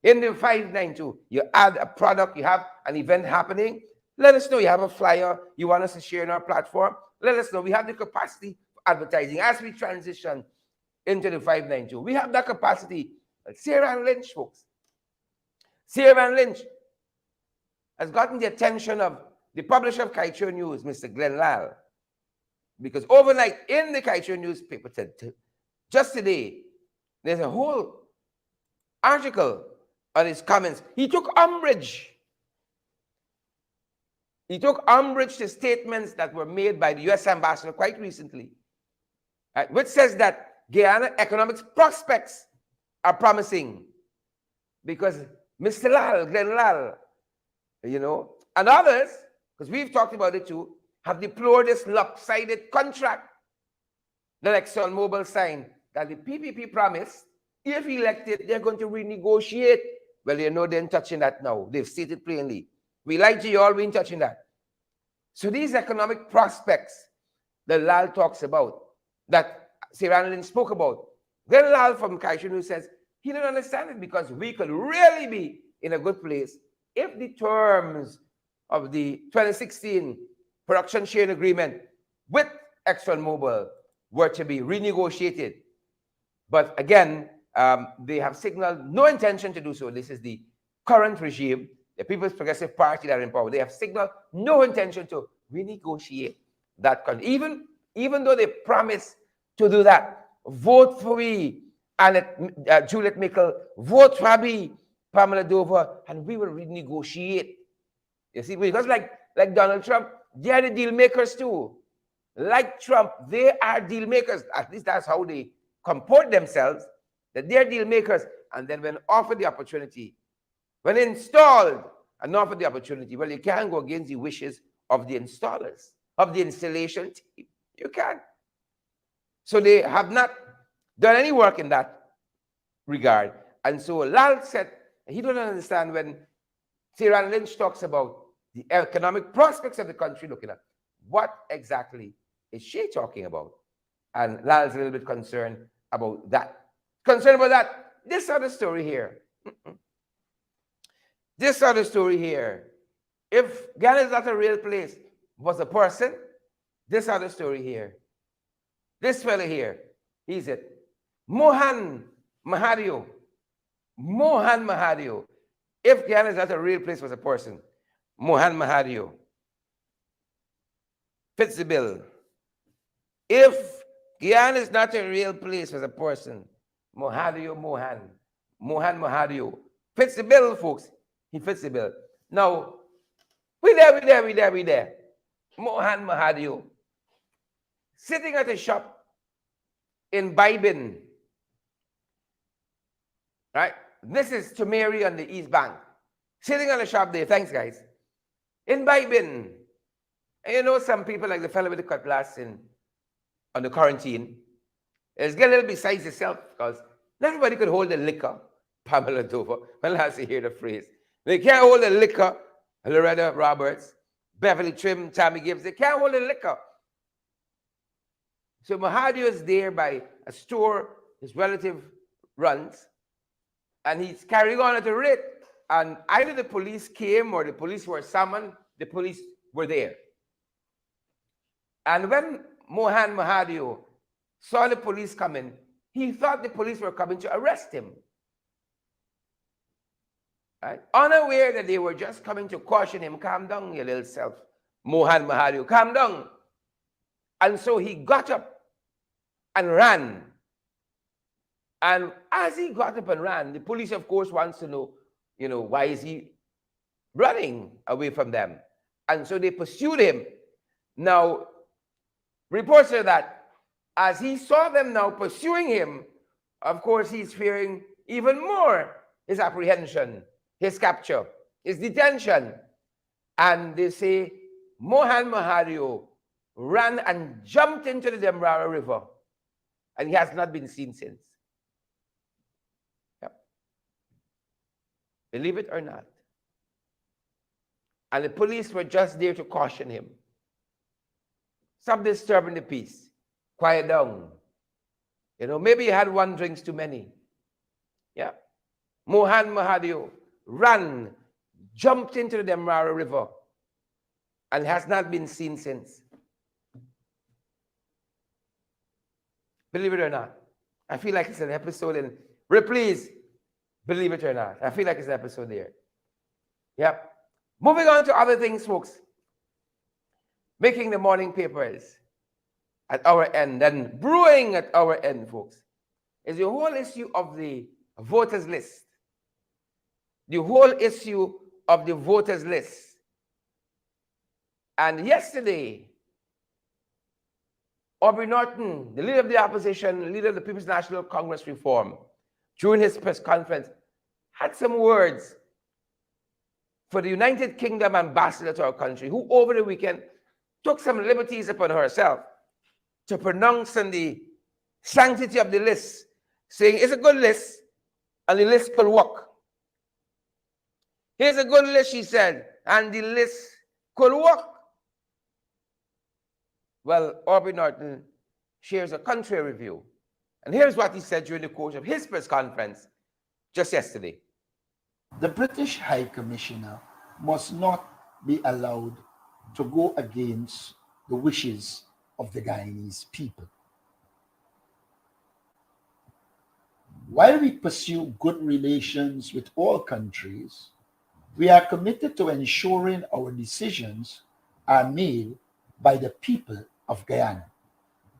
In the 592, you add a product, you have an event happening. Let us know you have a flyer you want us to share in our platform. Let us know. We have the capacity for advertising as we transition into the 592. We have that capacity. Sarah and Lynch, folks. Sarah and Lynch has gotten the attention of the publisher of Kaieteur News, Mr. Glenn Lal. Because overnight in the Kaieteur newspaper, just today, there's a whole article on his comments. He took umbrage. He took umbrage to statements that were made by the U.S. ambassador quite recently, which says that Guyana economic prospects are promising because Mr. Lal, Glenn Lal, and others, because we've talked about it too, have deplored this lopsided contract that ExxonMobil signed that the PPP promised, if elected, they're going to renegotiate. Well, they're touching that now. They've stated plainly. We lied to you all, we ain't touching that. So these economic prospects that Lal talks about, that Sarah Lynn spoke about, Glenn Lal from Kaieteur News says he didn't understand it because we could really be in a good place if the terms of the 2016 production sharing agreement with ExxonMobil were to be renegotiated. But again, they have signaled no intention to do so. This is the current regime, the People's Progressive Party that are in power. They have signaled no intention to renegotiate that contract. Even though they promise to do that, vote for we Juliet Mickle, vote Fabi, Pamela Dover, and we will renegotiate. You see, because like Donald Trump, they are the deal makers too. Like Trump, they are deal makers. At least that's how they comport themselves, that they're deal makers. And then when offered the opportunity, when installed and offered the opportunity, well, you can't go against the wishes of the installers, of the installation team. You can't. So they have not done any work in that regard. And so Lal said, he don't understand when Tyran Lynch talks about the economic prospects of the country looking at. What exactly is she talking about? And Lal's a little bit concerned about that. Concerned about that. This other story here. This other story here. If Ghana is not a real place, was a person, this other story here. This fella here, he's it. Mohan Mahadio. Mohan Mahadio. If Ghana is not a real place, was a person, Mohan Mahadio fits the bill. If Guyana is not a real place as a person, Mohan Mahadio fits the bill, folks. He fits the bill. Now, we there. Mohan Mahadio sitting at a shop in Bibin, right? This is Tumeri on the East Bank. Sitting on a shop there, thanks guys, in Bibin. And you know, some people like the fellow with the cutlass on the quarantine, it's get a little besides itself because not everybody could hold the liquor. Pamela Dover, when last you hear the phrase, they can't hold the liquor. Loretta Roberts, Beverly Trim, Tammy Gibbs, they can't hold the liquor. So Mahadio is there by a store his relative runs, and he's carrying on at a rate. And either the police came or the police were summoned, the police were there. And when Mohan Mahadio saw the police coming, he thought the police were coming to arrest him. Right? Unaware that they were just coming to caution him, calm down, your little self. Mohan Mahadio, calm down. And so he got up and ran. And as he got up and ran, the police, of course, wants to know, why is he running away from them? And so they pursued him. Now, reports say that as he saw them now pursuing him, of course, he's fearing even more his apprehension, his capture, his detention. And they say Mohan Mahadio ran and jumped into the Demerara River, and he has not been seen since. Yep. Believe it or not. And the police were just there to caution him. Stop disturbing the peace. Quiet down. Maybe you had one drink too many. Yeah. Mohan Mahadio ran, jumped into the Demerara River, and has not been seen since. Believe it or not. I feel like it's an episode in Ripley's Believe It or Not. I feel like it's an episode there. Yep. Moving on to other things, folks. Making the morning papers at our end and brewing at our end, folks, is the whole issue of the voters list. The whole issue of the voters list. And yesterday, Aubrey Norton, the leader of the opposition, leader of the People's National Congress Reform, during his press conference, had some words for the United Kingdom ambassador to our country, who over the weekend took some liberties upon herself to pronounce on the sanctity of the list, saying it's a good list and the list could work. Here's a good list, she said, and the list could work. Well, Aubrey Norton shares a contrary view. And here's what he said during the course of his press conference just yesterday. The British High Commissioner must not be allowed to go against the wishes of the Guyanese people. While we pursue good relations with all countries, we are committed to ensuring our decisions are made by the people of Guyana,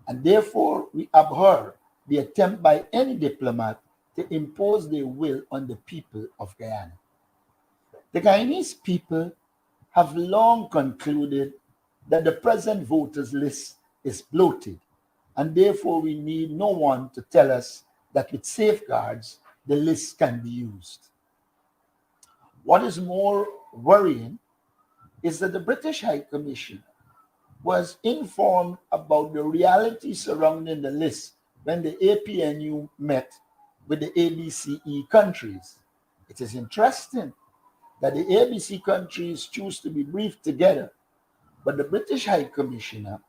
and therefore we abhor the attempt by any diplomat to impose their will on the people of Guyana. The Guyanese people have long concluded that the present voters list is bloated, and therefore we need no one to tell us that with safeguards, the list can be used. What is more worrying is that the British High Commission was informed about the reality surrounding the list when the APNU met with the ABCE countries. It is interesting that the ABC countries choose to be briefed together, but the British High Commissioner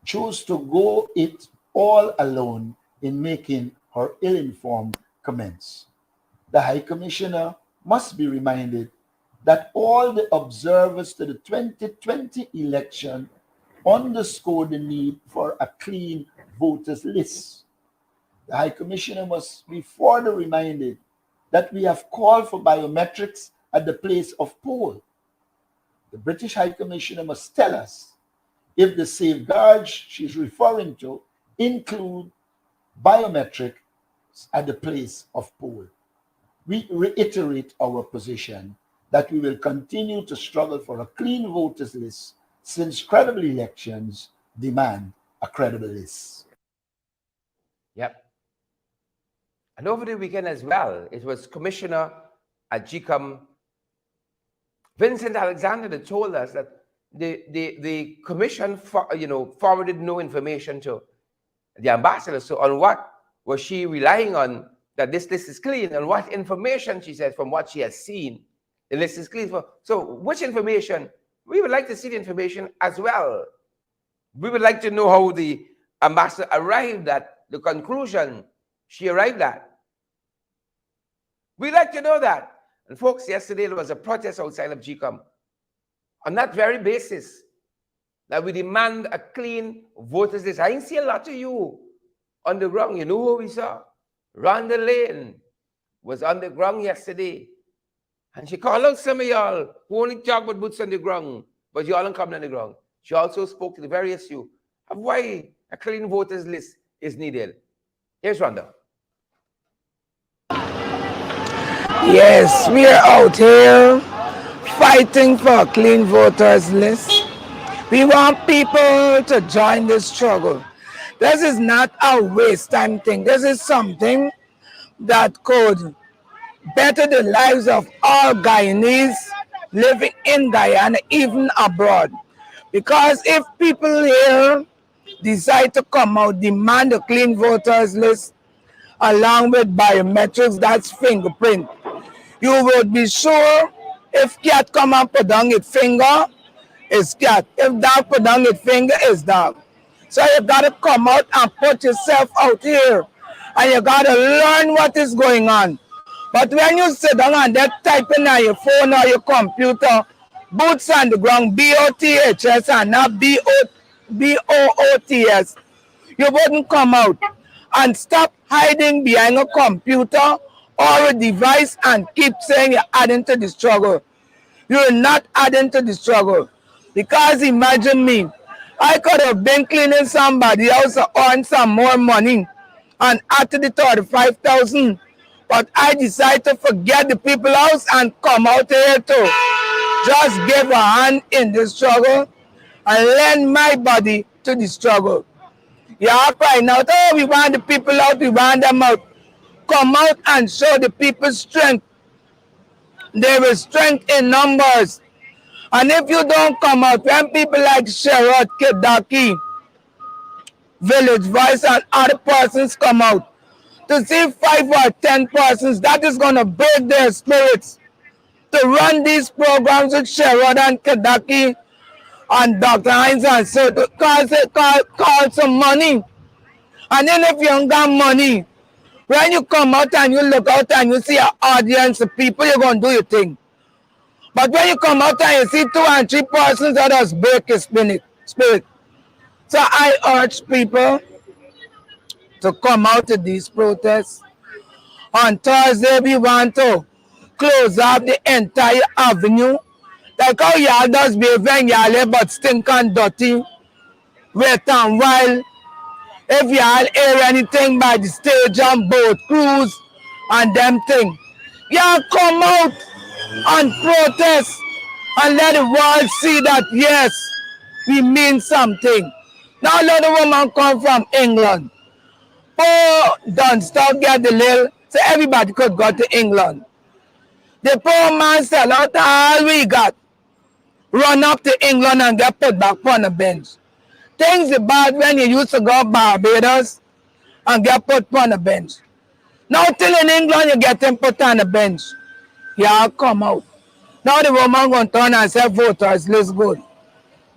chose to go it all alone in making her ill-informed comments. The High Commissioner must be reminded that all the observers to the 2020 election underscored the need for a clean voters list. The High Commissioner must be further reminded that we have called for biometrics at the place of poll. The British High Commissioner must tell us if the safeguards she's referring to include biometrics at the place of poll. We reiterate our position that we will continue to struggle for a clean voters list since credible elections demand a credible list. Yep. And over the weekend as well, it was Commissioner at GCOM, Vincent Alexander, that told us that the commission forwarded no information to the ambassador. So on what was she relying on that this list is clean? And what information, she said, from what she has seen, the list is clean. So which information? We would like to see the information as well. We would like to know how the ambassador arrived at the conclusion she arrived at. We'd like to know that. And folks, yesterday there was a protest outside of GCOM. On that very basis, that we demand a clean voters list. I didn't see a lot of you on the ground. You know who we saw? Rhonda Lane was on the ground yesterday. And she called out some of y'all who only talk about boots on the ground, but y'all don't come on the ground. She also spoke to the very issue of why a clean voters list is needed. Here's Rhonda. Yes, we are out here fighting for a clean voters list. We want people to join this struggle. This is not a waste time thing. This is something that could better the lives of all Guyanese living in Guyana, even abroad. Because if people here decide to come out, demand a clean voters list, along with biometrics, that's fingerprint, you would be sure if cat come and put down its finger, it's cat. If dog put down its finger, it's dog. So you gotta come out and put yourself out here, and you gotta learn what is going on. But when you sit down and they're typing on your phone or your computer, boots on the ground, BOTHS and not BOOTS, you wouldn't come out. And stop hiding behind a computer or a device and keep saying you're adding to the struggle. You're not adding to the struggle. Because imagine me, I could have been cleaning somebody else to earn some more money and add to the 35,000. But I decided to forget the people house and come out here to just give a hand in the struggle and lend my body to the struggle. You are crying out, oh, we want the people out, we want them out. Come out and show the people strength. There is strength in numbers. And if you don't come out, when people like Sherrod, Kedaki, Village Voice, and other persons come out, to see 5 or 10 persons, that is going to break their spirits to run these programs with Sherrod and Kedaki and Dr. Hines and so to call some money. And then if you don't got money, when you come out and you look out and you see an audience of people, you're going to do your thing. But when you come out and you see 2 and 3 persons, that does break your spirit. So I urge people to come out to these protests. On Thursday, we want to close off the entire avenue. Like how y'all does behave when y'all but stink and dirty, wet and wild. If you all hear anything by the stage and boat cruise and them thing, y'all come out and protest and let the world see that yes, we mean something. Now let the woman come from England. Oh, don't stop get the little, so everybody could go to England. The poor man sell out all we got, run up to England and get put back on the bench. Things are bad when you used to go Barbados and get put on the bench. Now till in England you get him put on the bench. Yeah, come out. Now the woman going to turn and say voters list good.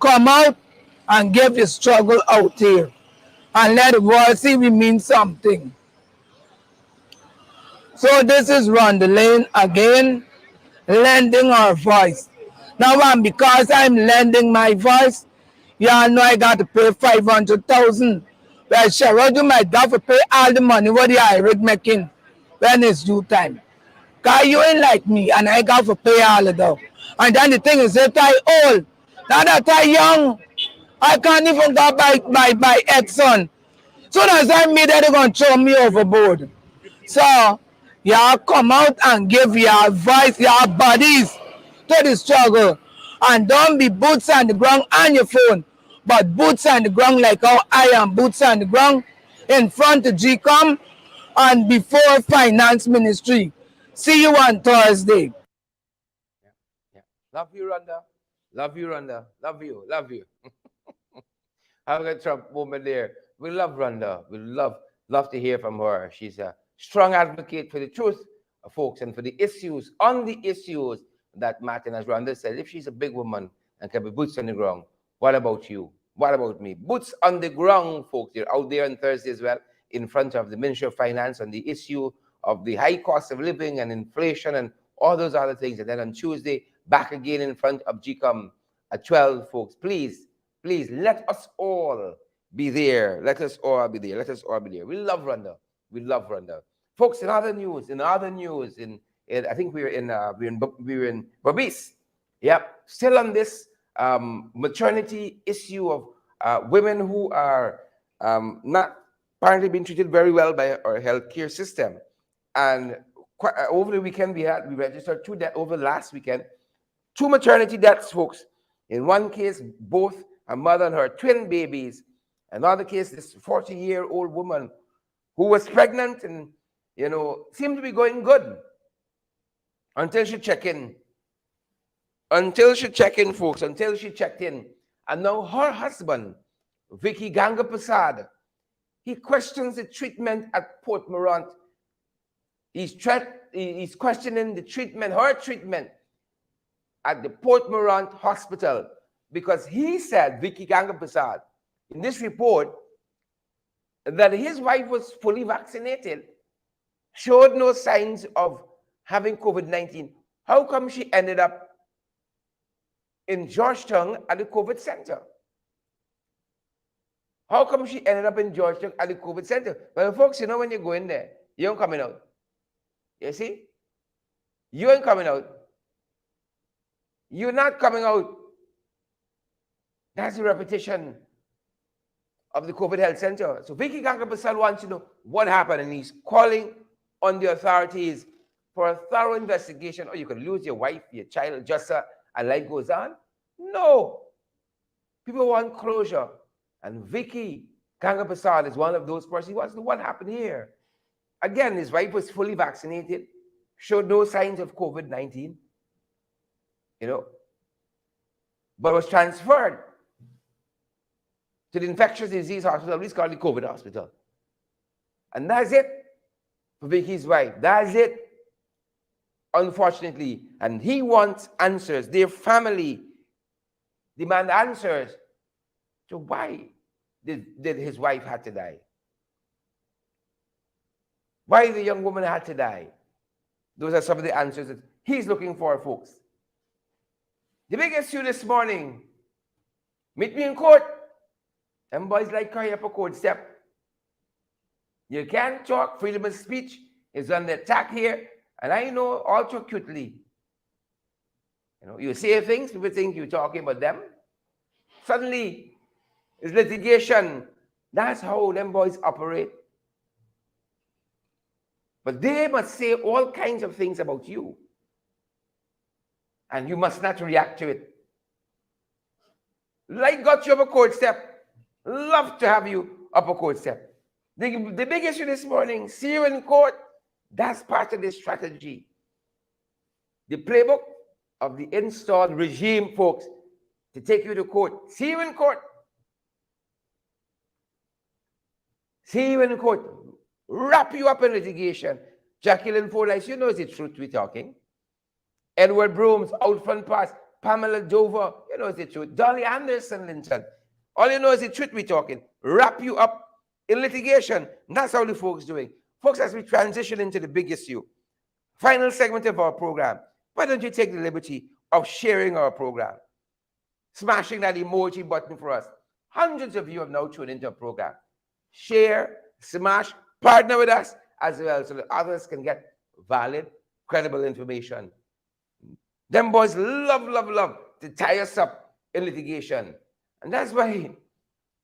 Come out and give your struggle out here. And let the world see we mean something. So this is Run the Lane again, lending our voice. Now because I'm lending my voice, y'all know I got to pay 500,000. Well, Sherrod, you might have to pay all the money what the IRIC making when it's due time. Because you ain't like me, and I got to pay all of them. And then the thing is that I old. Now that I young, I can't even go by Exxon. Soon as I meet that, they're going to throw me overboard. So, y'all come out and give your advice, your bodies to the struggle. And don't be boots on the ground on your phone, but boots on the ground like how I am, boots on the ground in front of GCOM and before Finance Ministry. See you on Thursday. Yeah. Love you, Rhonda. Love you, Rhonda. Love you. Love you. Have a Trump moment there. We love Rhonda. We love to hear from her. She's a strong advocate for the truth, folks, and for the issues, on the issues that matter. And as Rhonda said, if she's a big woman and can be boots on the ground, what about you? What about me? Boots on the ground, folks. You're out there on Thursday as well, in front of the Ministry of Finance on the issue of the high cost of living and inflation and all those other things. And then on Tuesday, back again in front of GCOM at 12, folks. Please, let us all be there. Let us all be there. Let us all be there. We love Rhonda. We love Rhonda. Folks, in other news, I think we're in Babis. Yep. Still on this maternity issue of women who are not apparently being treated very well by our healthcare system. And over the weekend, we registered over last weekend, 2 maternity deaths, folks. In one case, both a mother and her twin babies. Another case, this 40-year-old woman who was pregnant and, seemed to be going good until she checked in. Folks, until she checked in. And now her husband, Vicky Ganga Prasad, he questions the treatment at Port Morant. He's questioning the treatment, her treatment at the Port Morant Hospital, because he said, Vicky Ganga Prasad, in this report, that his wife was fully vaccinated, showed no signs of having COVID-19. How come she ended up in Georgetown at the COVID center? How come she ended up in Georgetown at the COVID center? Well, folks, when you go in there, you ain't coming out. You see? You ain't coming out. You're not coming out. That's the repetition of the COVID health center. So Vicky Ganga Prasad wants to know what happened, and he's calling on the authorities for a thorough investigation. Or you could lose your wife, your child, just and life goes on. No. People want closure. And Vicky Ganga Prasad is one of those persons. He wants to know what happened here. Again, his wife was fully vaccinated, showed no signs of COVID-19, but was transferred to the infectious disease hospital, which is called the COVID hospital. And that's it for Vicky's wife. That's it, unfortunately. And he wants answers. Their family demand answers to why did his wife have to die? Why the young woman had to die? Those are some of the answers that he's looking for, folks. The big issue this morning, meet me in court. Them boys like carry up a court step. You can't talk. Freedom of speech is under attack here. And I know all too acutely. You say things, people think you're talking about them. Suddenly, it's litigation That's how them boys operate. But they must say all kinds of things about you. And you must not react to it. Like got you up a court step. Love to have you up a court step. The big issue this morning, see you in court. That's part of the strategy. The playbook of the installed regime, folks, to take you to court. See you in court. See you in court. Wrap you up in litigation. Jacqueline Fordyce, you know the truth we're talking. Edward Brooms, out front pass. Pamela Dover, you know the truth. Dolly Anderson Linton. All you know is the truth we're talking. Wrap you up in litigation. And that's how the folks doing. Folks, as we transition into the big issue, final segment of our program, why don't you take the liberty of sharing our program? Smashing that emoji button for us. Hundreds of you have now tuned into our program. Share, smash, partner with us as well so that others can get valid, credible information. Them boys love to tie us up in litigation. And that's why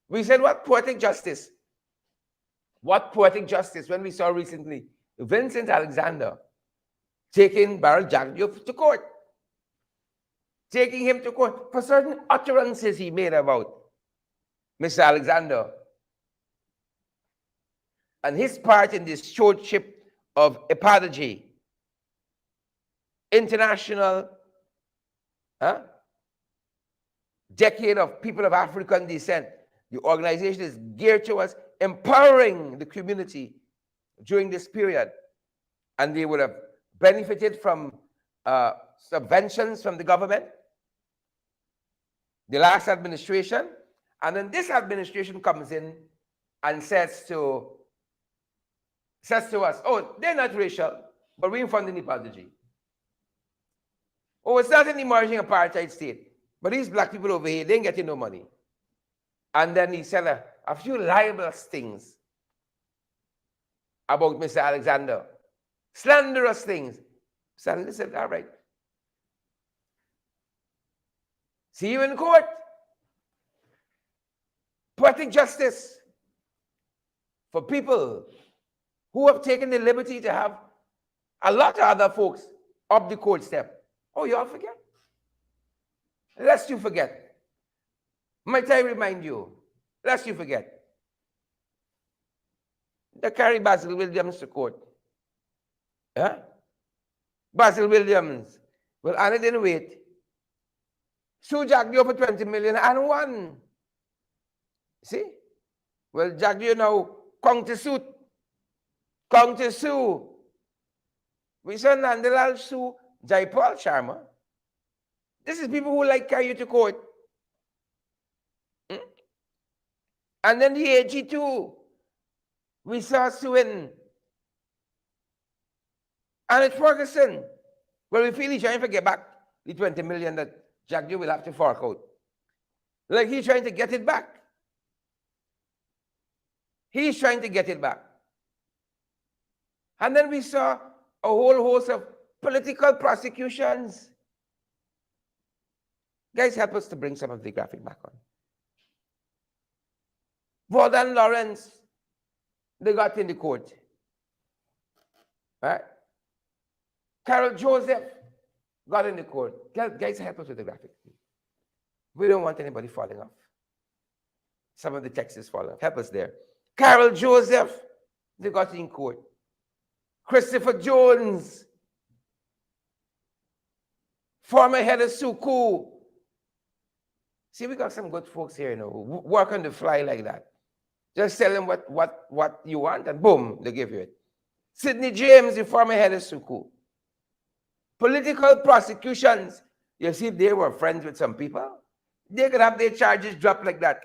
we said, what poetic justice? What poetic justice when we saw recently Vincent Alexander taking Barrel Jack to court. Taking him to court for certain utterances he made about Mr. Alexander and his part in this stewardship of apology. International decade of people of African descent. The organization is geared towards empowering the community during this period. And they would have benefited from subventions from the government, the last administration. And then this administration comes in and says to us, oh, they're not racial, but we're funding apology. Oh, it's not an emerging apartheid state, but these black people over here, they ain't getting no money. And then he said a few libelous things about Mr. Alexander, slanderous things. Suddenly said, all right. See you in court. Poetic justice for people who have taken the liberty to have a lot of other folks up the court step. Oh, you all forget? Lest you forget. Might I remind you? Lest you forget. They carry Basil Williams to court. Huh? Basil Williams. Well, Anna didn't wait. Sue Jack Dio for 20 million and won. See? Well, Jack Dio now counter suit. Counter sue. We saw Nandalal sue Jaipal Sharma. This is people who like carry you to court. And then the AG too. We saw suing Annette Ferguson. Well, we feel he's trying to get back the 20 million that Jack Dio will have to fork out. Like he's trying to get it back. He's trying to get it back. And then we saw a whole host of political prosecutions. Guys, help us to bring some of the graphic back on. Vordan Lawrence, they got in the court. Right? Carol Joseph got in the court. Guys, help us with the graphic. We don't want anybody falling off. Some of the text is falling off. Help us there. Carol Joseph, they got in court. Christopher Jones, former head of Suku. See, we got some good folks here, you know, who work on the fly like that. Just tell them what you want, and boom, they give you it. Sidney James, the former head of Suku. Political prosecutions. You see, if they were friends with some people, they could have their charges dropped like that.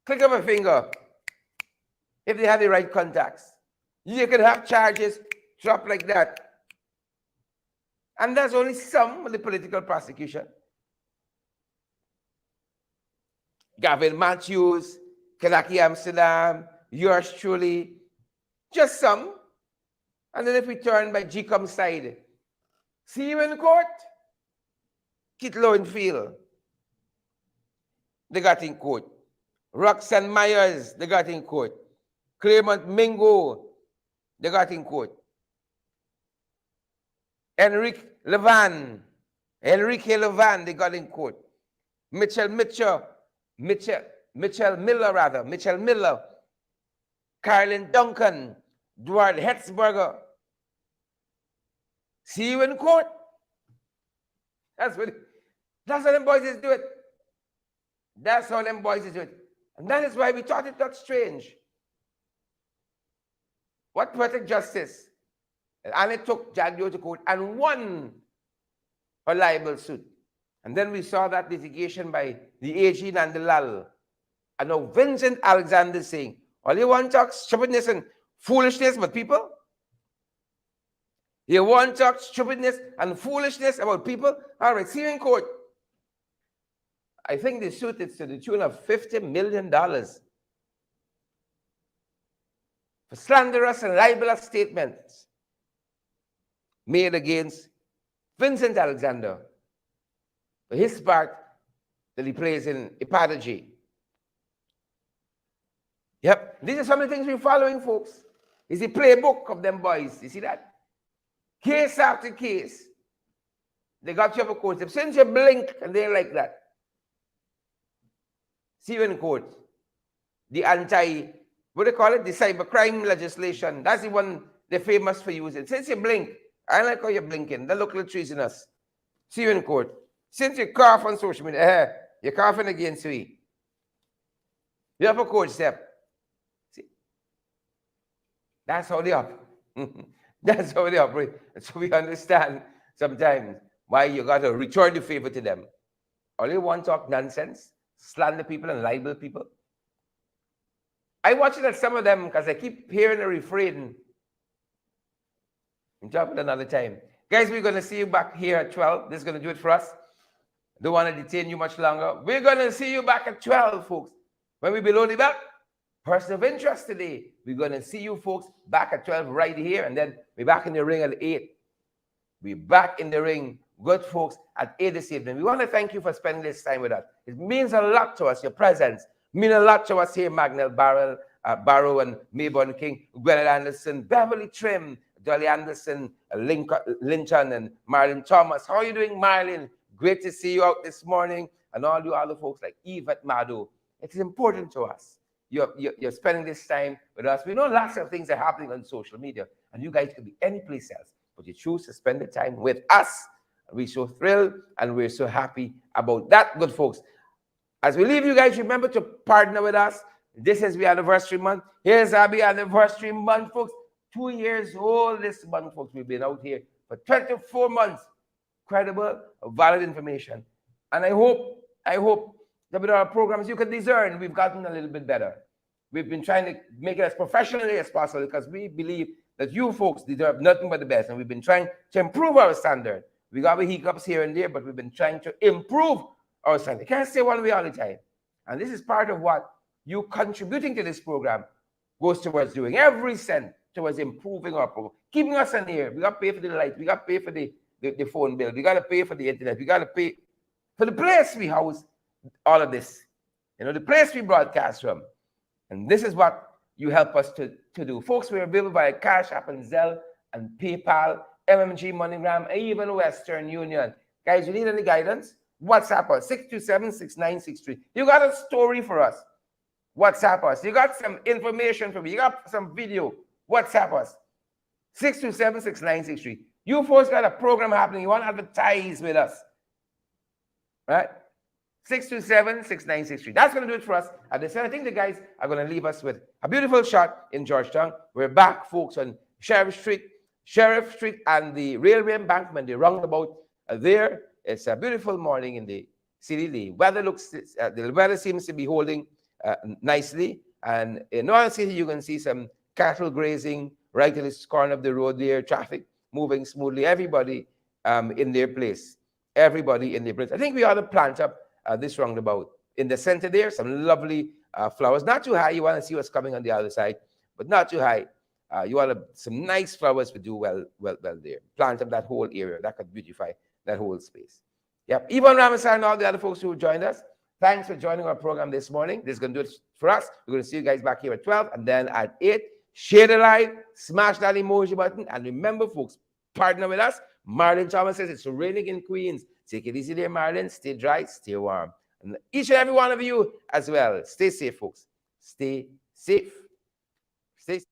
Click of a finger. If they have the right contacts, you could have charges dropped like that. And that's only some of the political prosecution. Gavin Matthews, Kalaki Amsterdam, yours truly, just some. And then if we turn by GCOM side, see you in court, Kit Lowenfield, they got in court. Roxanne Myers, they got in court. Clement Mingo, they got in court. Enrique Levan, they got in court. Mitchell Miller, Carolyn Duncan, Dwight Hetzberger. See you in court. That's how them boys do it. That's how them boys do it. And that is why we thought it not strange. What poetic justice? And it took Jagdio to court and won her libel suit. And then we saw that litigation by the AG Nandalal. And now Vincent Alexander saying, all you want to talk stupidness and foolishness about people? You want to talk stupidness and foolishness about people? All right, see you in court. I think the suit is to the tune of $50 million for slanderous and libelous statements made against Vincent Alexander for his part that he plays in Epatagy. Yep, these are some of the things we're following, folks. It's the playbook of them boys. You see that? Case after case. They got you up a court. Since you blink and they're like that. See you in court. The what do they call it? The cybercrime legislation. That's the one they're famous for using. Since you blink, I like how you're blinking. That look a little treasonous. See you in court. Since you cough on social media, you're coughing against me. You're up a court step. See? That's how they up. That's how they operate. So we understand sometimes why you got to return the favor to them. All you want to talk nonsense, slander people and libel people. I watch it at some of them because I keep hearing a refrain. We'll talk about another time. Guys, we're going to see you back here at 12. This is going to do it for us. Don't want to detain you much longer. We're going to see you back at 12, folks. When we below the belt, person of interest today. We're going to see you folks back at 12 right here. And then we're back in the ring at 8. We're back in the ring, good folks, at 8 this evening. We want to thank you for spending this time with us. It means a lot to us, your presence. Mean a lot to us here, Magnell Barrow and Mayborn King, Gwyneth Anderson, Beverly Trim, Dolly Anderson, Lincoln, and Marlon Thomas. How are you doing, Marlon? Great to see you out this morning. And all you other folks like Yvette Mado. It is important to us. You're spending this time with us. We know lots of things are happening on social media, and you guys could be any place else, but you choose to spend the time with us. We're so thrilled, and we're so happy about that, good folks. As we leave you guys, remember to partner with us. This is the anniversary month. Here's our anniversary month, folks. 2 years old this month, folks. We've been out here for 24 months. Credible, valid information. And I hope that with our programs, you can discern we've gotten a little bit better. We've been trying to make it as professionally as possible because we believe that you folks deserve nothing but the best. And we've been trying to improve our standard. We got the hiccups here and there, but we've been trying to improve our standard. You can't stay one way all the time. And this is part of what you contributing to this program goes towards doing. Every cent towards improving our program, keeping us in here. We got to pay for the light. We got to pay for the phone bill. We got to pay for the internet. We got to pay for the place we house all of this. You know, the place we broadcast from. And this is what you help us to do. Folks, we're available via Cash App and Zelle and PayPal, MMG, MoneyGram, and even Western Union. Guys, you need any guidance? WhatsApp us, 627-6963. You got a story for us? WhatsApp us. You got some information for me? You got some video? WhatsApp us, 627-6963. You folks got a program happening. You want to advertise with us, right? 627-6963. That's going to do it for us. At this time, I think the guys are going to leave us with a beautiful shot in Georgetown. We're back, folks, on Sheriff Street and the railway embankment, the roundabout there. It's a beautiful morning in the city. The weather seems to be holding nicely. And in North City, you can see some cattle grazing right at this corner of the road there. Traffic moving smoothly. Everybody in their place. Everybody in their place. I think we ought to plant up this roundabout. In the center there, some lovely flowers. Not too high. You want to see what's coming on the other side, but not too high. You want some nice flowers to do well there. Plant up that whole area. That could beautify that whole space. Yep. Yvonne Ramasar and all the other folks who joined us. Thanks for joining our program this morning. This is going to do it for us. We're going to see you guys back here at 12 and then at 8. Share the live, smash that emoji button, and remember, folks, partner with us. Marlon Thomas says it's raining in Queens. Take it easy there, Marlon. Stay dry, stay warm. And each and every one of you as well. Stay safe, folks. Stay safe. Stay safe.